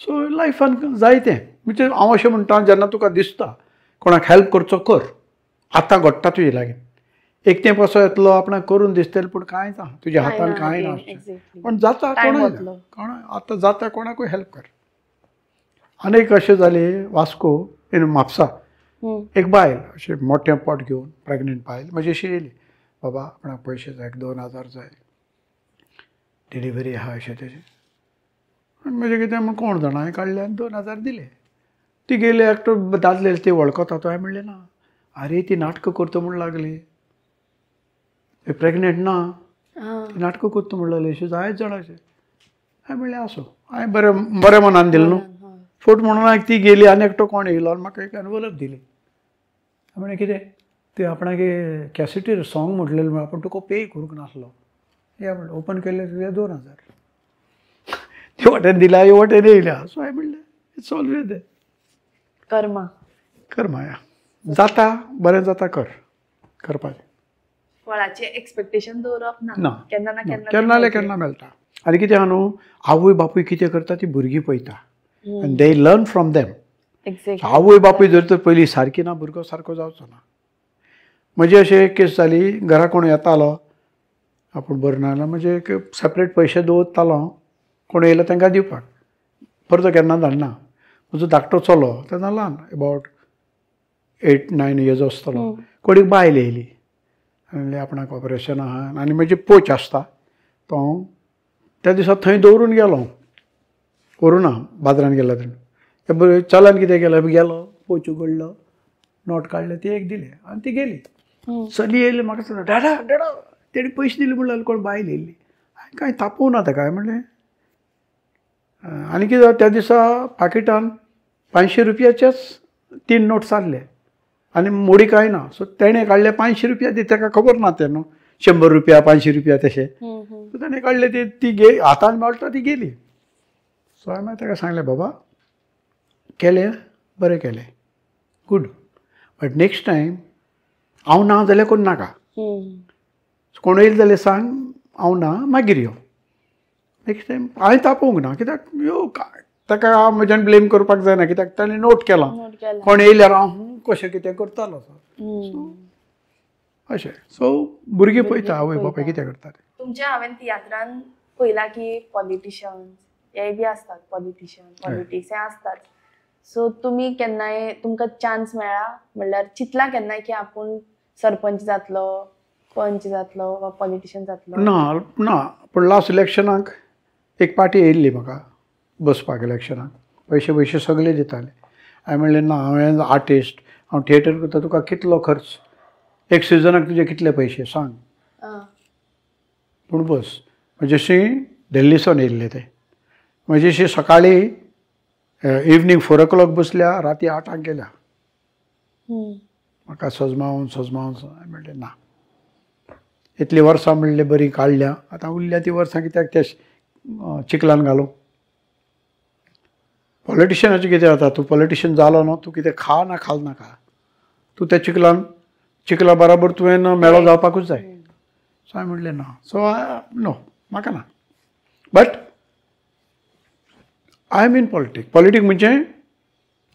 सो लायफान जायतें म्हणजे हांव अशें म्हणटा जेन्ना तुका दिसता कोणाक हेल्प करचो कर. आतां घडटा तुजे लागीं एकटे कसो येतलो आपणाक करून दिसतले पूण कांय ना तुज्या हातान कांय ना एक्झॅक्टली पण जाता Time कोणाक वतलो. आतां जाता कोणाकूय हेल्प कर. आनीक अशें जालें वास्को इन म्हापसा एक बायल अशें मोठें पोट घेवन प्रेग्नंट बायल म्हजी अशी येयली बाबा आपणाक पयशे जाय 2000 जाय डिलिव्हरी आहा अशें तेजें आनी म्हजें कितें म्हण कोण जाणा हांवें काडले आनी 2000 दिले. ती गेली एकटो दादले ती वळखता तो हांवें म्हणलें ना आरे ती नाटकां करता म्हूण लागली प्रेग्नंट ना ती नाटकां करता म्हूण लागली अशें जायत जाणांचे. हांवें म्हणलें आसो हांवें बरें मनान दिलें न्हू फट म्हणून ती गेली आनी एकटो कोण येयलो आनी म्हाका एक एनवलप दिली. हांवें म्हणलें कितें ते आपणाक कॅसेटीर सॉंग म्हटलेलें म्हळ्यार पूण तुका पे करूंक नासलो या म्हणलें ओपन केलें तुवें 2000 ते वाटेन दिल्या हे वाटेन येयल्या सो हांवें म्हणलें इट्स ऑलवेज दे कर्मा कर माया जाता बरें जाता करपाचें फळाचे एक्सपेक्टेशन दवरप ना ना केन्ना ना केन्ना केन्ना केन्ना मेळटा. आनी कितें आहा न्हू आवय बापूय कितें करता ती भुरगीं पळयता आनी they learn from them. Exactly आवय बापूय जर तर पयलीं सारकी ना भुरगो सारको जावचो ना. म्हजी अशी एक केस जाली घरा कोण येतालो आपूण बरो ना जाल्यार म्हणजे एक सेपरेट पयशे दवरतालो हांव कोण येयलो तांकां दिवपाक परतो केन्ना धाडना. म्हजो धाकटो चलो तेन्ना ल्हान अबावट 8-9 इयर्स आसतलो कोणीक बायल येयली म्हणलें आपणाक ऑपरेशन आहा आनी म्हजी पोच आसता तो हांव त्या दिसा थंय दवरून गेलो करूं ना बाजारान गेल्या थंय चलान कितें केलें गेलो पोच उगडलो नोट काडले ती एक दिले आनी ती गेली. चली येयली म्हाका सांगता डाडा डाडा तेणी पयशे दिले म्हणल्यार कोण बायल येयल्ली हांवें कांय तापोवं ना ताका हांवें म्हणलें आनी कितें जालें त्या दिसा पाकिटान 500 रुपयाचेच 3 नोट्स आहले आनी मोडी कांय ना सो तेणें काडले 500 रुपया दी ताका खबर ना तें न्हू 100 रुपया 500 रुपया तशें सो ताणें काडले ती हातान मेळटा ती गेली. सो हांवें ताका सांगलें बाबा केलें बरें केलें गूड बट नेक्स्ट टायम हांव ना जाल्यार कोण नाका कोण येयले जाल्यार सांग हांव ना मागीर यो नेक्स्ट टायम हांवें तापोवंक ना कित्याक यो ताका म्हज्यान ब्लेम करपाक जायना कित्याक ताणें नोट केलां कोण येयल्यार हांव कशें कितें करतालो अशें. सो भुरगीं पळयता आवय बापाय कितें करता तें. तुमच्या हांवें तियात्रान पळयलां की पॉलिटिशियन्स हे बी असतात पॉलिटिक्स हे असतात सो तुमी केन्नाय तुमकां चान्स मेळ्ळा म्हणल्यार चिंतलां केन्नाय की आपूण सरपंच जातलो पंच जातलो वा पॉलिटिशियन जातलो. ना ना पूण लास्ट इलेक्शनाक एक पार्टी येयल्ली म्हाका बसपाक इलेक्शनाक पयशे सगळे दिताले. हांवें म्हणलें ना हांवें आर्टिस्ट हांव थिएटर करता तुका कितलो खर्च एक सिजनाक तुजे कितले पयशे सांग पूण बस म्हजेशी दिल्लीसून येयल्ले ते म्हजेशी सकाळी इवनींग 4 o'clock बसल्या राती 8 गेल्या म्हाका सजमावन हांवें म्हणलें ना इतलीं वर्सां म्हणलें बरी काडल्या आतां उरल्या ती वर्सां कित्याक ते चिखलान घालूं. पॉलिटिशियनाचें कितें जाता तूं पॉलिटिशियन जालो न्हू तूं कितें खा ना खाल नाका तूं त्या चिखला बराबर तुवें मेळो जावपाकूच जाय. सो हांवें म्हणलें ना सो नो म्हाका ना बट आय एम इन पॉलिटीक म्हणजे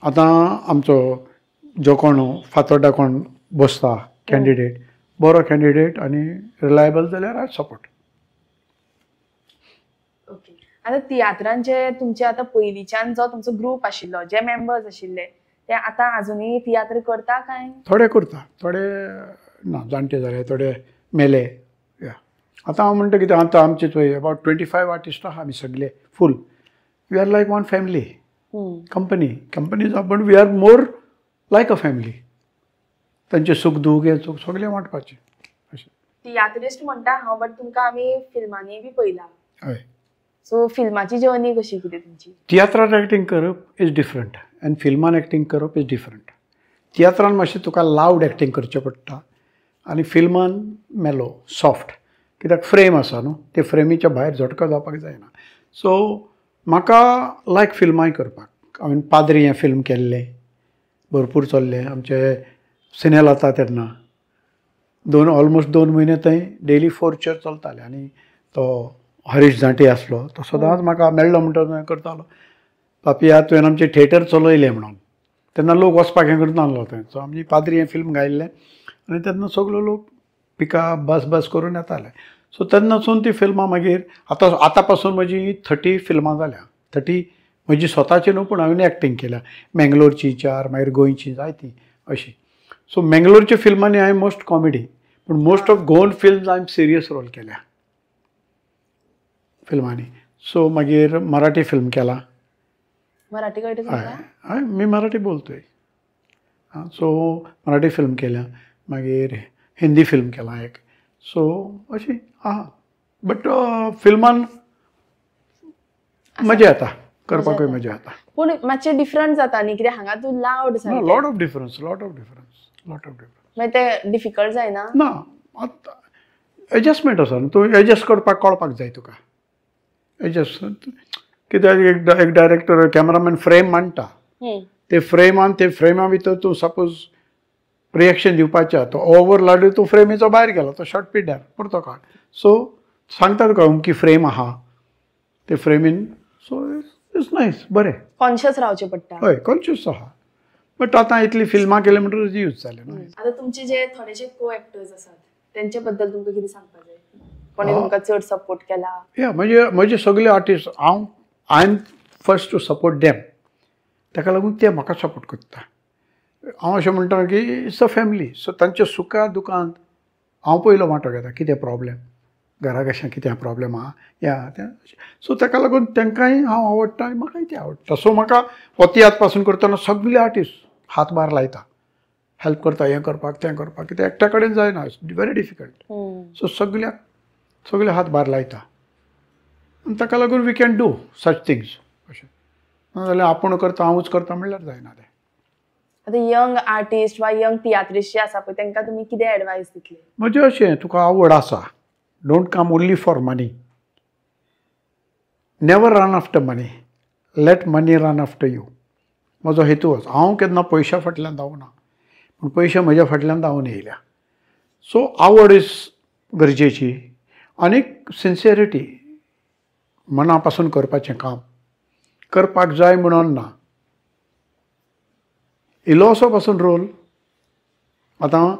आतां आमचो जो कोण फातोड्डा कोण बसता कॅन्डिडेट बरो कॅन्डिडेट आनी रिलायबल जाल्यार आय सपोर्ट. ओके आतां तियात्रान जे तुमचे आतां पयलींच्यान जो तुमचो ग्रूप आशिल्लो जे मेंबर्स आशिल्ले ते आतां आजुनूय तियात्र करता काय थोडे करता थोडे ना जाणटे जाले थोडे मेले या आतां हांव म्हणटा कितें आतां आमचे थंय अबावट 25 आर्टिस्ट आहा आमी सगळे full we are like one family company पण we are more like a family तांचे सुख दूख हे सुख सगळें वांटपाचें अशें. तियात्रिस्ट म्हणटा हांव बट तुमकां आमी फिल्मांनी बी पळयलां हय सो फिल्माची जर्नी कशी कितें तुमची. तियात्रांत एक्टींग करप इज डिफरंट आनी फिल्मान एक्टींग करप इज डिफरंट. तियात्रान मातशें तुका लावड एक्टींग करचें पडटा आनी फिल्मान मेलो सॉफ्ट कित्याक फ्रेम आसा न्हू ते फ्रेमीच्या भायर झटको जावपाक जायना. सो म्हाका लायक फिल्माय करपाक हांवें पाद्री हें फिल्म केल्लें भरपूर चल्लें आमचे सिनेल जाता तेन्ना ऑलमोस्ट 2 म्हयने थंय डेली 4 चलताले आनी तो हरीश जांटे आसलो तो सदांच म्हाका मेळ्ळो म्हणटा करतालो पापिया तुवें आमचें थिएटर चलयलें म्हणून तेन्ना लोक वचपाक हें करता नासलो थंय. सो आमची पाद्री हें फिल्म गायल्लें आनी तेन्ना सगळो लोक पिका बस करून येताले. सो तेन्नासून ती फिल्मां मागीर आतां पासून म्हजी 30 फिल्मां जाल्या. 30 म्हजी स्वताची न्हू, पूण हांवें एक्टींग केल्या. मेंगलोरची 4, मागीर गोंयची जायती अशी. सो मेंगलोरच्या फिल्मांनी हांवें मोस्ट कॉमेडी, पूण मोस्ट ऑफ गोवन फिल्म्स हांवें सिरियस रोल केल्या फिल्मांनी. सो मागीर मराठी फिल्म केला. मराठी कळटा तुमकां? हय, मी मराठी बोलतोय. सो मराठी फिल्म केल्या. मागीर हिंदी फिल्म केला एक. सो अशी बट फिल्मान मजा येता, करपाकूय मजा येता. पूण मातशें डिफरंट जाता न्ही, कित्याक हांगा तूं लावड सारकें. Lot of difference. मागीर तें डिफिकल्ट जायना? ना, एडजस्टमेंट आसा. तूं एडजस्ट करपाक कळपाक जाय तुका. एडजस्ट कित्याक एक डायरेक्टर कॅमेरामॅन फ्रेम मांडटा, ते फ्रेमा भितर तूं सपोज रिएक्शन दिवपाचें, तो ओवर लाडू तूं फ्रेमीचो भायर गेलो, तो शॉर्ट पिड्ड्यार परतो काड. सो सांगता तुका अमकी फ्रेम आहा ते फ्रेमीन. सो इट्स नायस, बरें. कॉन्शियस रावचें पडटा. हय, कॉन्शियस आहा. बट आतां इतली फिल्मां केले म्हणटच यूज जालें न्हू. आतां तुमचे जे थोडेशे को एक्टर्स आसात तेंचे बद्दल तुमकां कितें सांगपाक जाय? कोणी तुमकां चड सपोर्ट केला? या म्हजे सगळे आर्टिस्ट हांवें फर्स्ट टू सपोर्ट देम. ताका लागून ते म्हाका सपोर्ट करता. हांव अशें म्हणटा की इट्स अ फॅमिली. सो तांच्या सुखा दुखांत हांव पयलो वांटो घेता. कितें प्रॉब्लेम घरा कशें, कितें प्रॉब्लेम आहा या तें. सो ताका लागून तांकांय हांव आवडटा आनी म्हाकाय तें आवडटा. सो म्हाका होती याद पासून करतना सगळे आर्टिस्ट हातभार लायता, हेल्प करता, हें करपाक तें करपाक. कित्याक एकट्या कडेन जायना, व्हेरी डिफिकल्ट. सो सगळे हातभार लायता. आनी ताका लागून we can do such things. अशें नाजाल्यार आपूण करता, हांवूच करता म्हणल्यार जायना तें. आतां यंग आर्टिस्ट वा यंग तियात्रिस्ट जे आसा पळय तांकां तुमी कितें एडवायस दितले? म्हणजे अशें, तुका आवड आसा, don't come only for money. Never run after money, late money run after you. म्हजो हेतू आसा. हांव केन्ना पयशा फाटल्यान धांवना, पूण पयशे म्हज्या फाटल्यान धांवन येयल्या. सो आवड इज गरजेची. आनीक सिन्सियरिटी, मना पासून करपाचें काम करपाक जाय म्हणून ना. इल्लो असो पासून रोल. आतां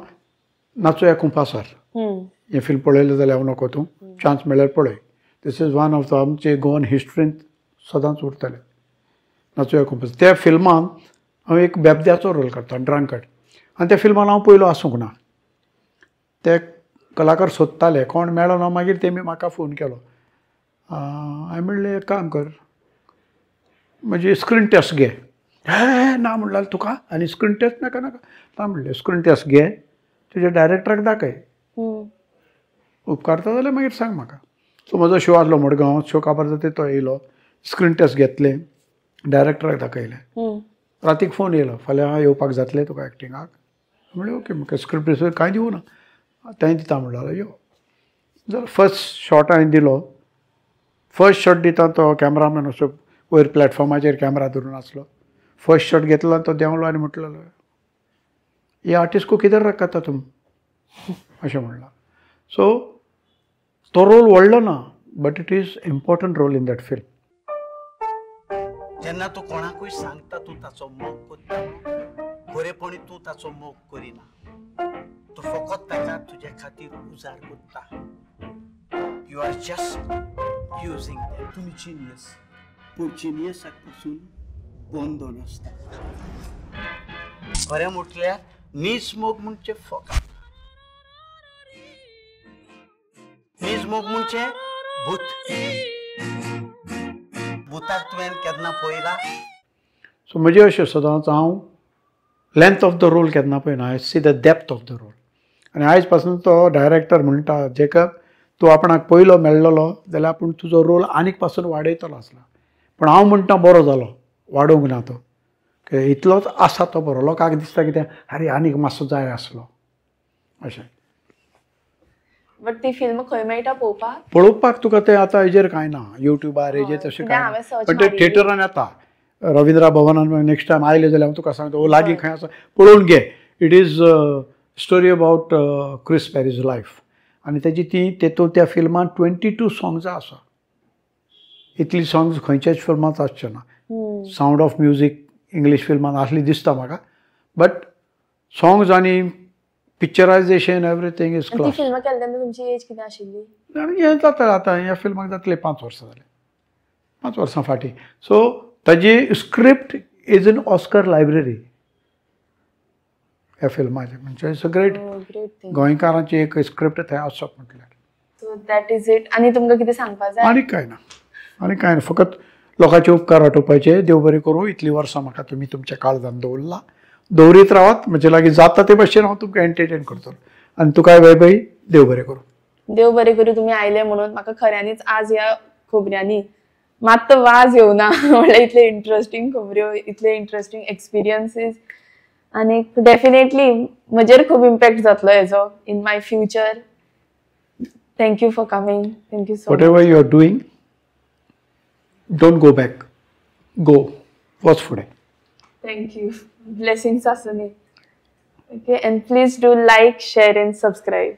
नाचूया कुंपासार हें फिल्म पळयलें जाल्यार हांव नको, तूं चान्स मेळ्ळ्यार पळय. This is one of the आमचे गोवन हिस्ट्रींत सदांच उरतलें नाचूया कुंपासार. त्या फिल्मान हांव एक बेबद्याचो रोल करता, ड्रंकड. आनी त्या फिल्मान हांव पयलो आसूंक ना. ते कलाकार सोदताले, कोण मेळ्ळो ना. मागीर तेमी म्हाका फोन केलो. हांवें म्हणलें एक काम कर, म्हजी स्क्रीन टेस्ट घे. हे ना म्हणलें तुका, आनी स्क्रीन टेस्ट नाका ना म्हणलें स्क्रीन टेस्ट घे, तुज्या डायरेक्टराक दाखय. उपकारता जाल्यार मागीर सांग म्हाका. सो म्हजो शो आसलो मडगांव, शो काबार जाता तो येयलो. स्क्रीन टेस्ट घेतलें, डायरेक्टराक दाखयलें. रातीक फोन येयलो, फाल्यां येवपाक जातलें तुका एक्टिंगाक. म्हणलें ओके. म्हाका स्क्रिप्ट दिसो कांय दिवं ना, तें दिता म्हणलो. यो जाल्यार फर्स्ट शॉट हांवें दिलो. फर्स्ट शॉट दिता तो कॅमेरामॅन असो वयर प्लॅटफॉर्माचेर कॅमेरा धरून आसलो. फर्स्ट शॉट घेतलो आनी तो देंवलो आनी म्हटलेलो, ये आर्टिस्ट को किधर रखा था तुम, अशें म्हणला. सो तो रोल व्हडलो ना, but it is important role in that film. जेन्ना तूं कोणाकूय सांगता तूं ताचो मोग करता, खरेपणी तूं ताचो मोग करिना. तूं फकत ताका तुजे खातीर उजार करता. You are just using them. तुमी जिनियस, पूण जिनियसाक पासून बंदो नासता. खरें म्हटल्यार नीज मोग म्हणजे फकत. नीज मोग म्हणजे भूत. भुताक तुवें केन्ना पळयला? सो म्हणजे अशें सदांच हांव लेंथ ऑफ द रोल केन्ना पळयना. I see the depth of the role. आनी आयज पासून तो डायरेक्टर म्हणटा जेका तूं आपणाक पयलो मेळ्ळलो जाल्यार आपूण तुजो रोल आनीक पासून वाडयतलो आसला. पण हांव म्हणटा बरो जालो, वाडोवंक ना तो. इतलोच आसा तो बरो. लोकांक दिसता कितें अरे आनीक मातसो जाय आसलो अशें. बट ती फिल्म खंय मेळटा पळोवपाक? पळोवपाक तुका तें आतां हेजेर कांय ना, युट्यूबार हेजेर तशें कांय ना. पण ते थिएटरान येता, रविंद्रा भवनान. नेक्स्ट टायम आयले जाल्यार हांव तुका सांगता, ओ लागीं खंय आसा पळोवन घे. It is story about Chris Perry's life. आनी तेजी तेतूंत त्या फिल्मान 22 सॉंग्स आसा. इतली सॉंग्स खंयच्याच फिल्मांत आसचे ना. सावंड ऑफ म्युजीक इंग्लीश फिल्मान आसली दिसता म्हाका. बट सॉंग्स आनी पिक्चरायझेशन एवरीथिंग इज ती क्लास. फिल्म केली तेन्ना तुमची एज किती आशिल्ली? आणि हे जाता आता ह्या फिल्माक जातले 5 वर्सां जाले, 5 वर्सां फाटीं. सो ताजी script is in Oscar library ह्या फिल्माची. म्हणजे it's a great. Great thing. गोंयकारांची एक स्क्रिप्ट थंय आसप म्हटल्यार. So that is it. आनी तुमकां कितें सांगपाक जाय? आनी कांय ना, फकत लोकांचे उपकार वाटोवपाचे. देव बरें करूं. इतलीं वर्सां म्हाका तुमी तुमच्या काळजांत दवरला. दवरीत रावात. म्हणजे लागीं जाता ते भाशेन हांव तुमकां एंटरटेन करतलो. आनी तुका वैभवी देव बरें करूं. देव बरें करूं तुमी आयले म्हणून. म्हाका खऱ्यांनीच आज ह्या खबऱ्यांनी मात वाज येवना. म्हणल्यार इतले इंटरेस्टींग खबऱ्यो, इतले इंटरेस्टींग एक्सपिरियन्सीस. आनी डेफिनेटली म्हजेर खूब इम्पॅक्ट जातलो हेजो in my future. Thank you for coming. Thank you so much. Whatever you are doing, don't go back. Go. वच फुडें. Thank you. Blessings आसूं दी. Okay, and please do like, share and subscribe.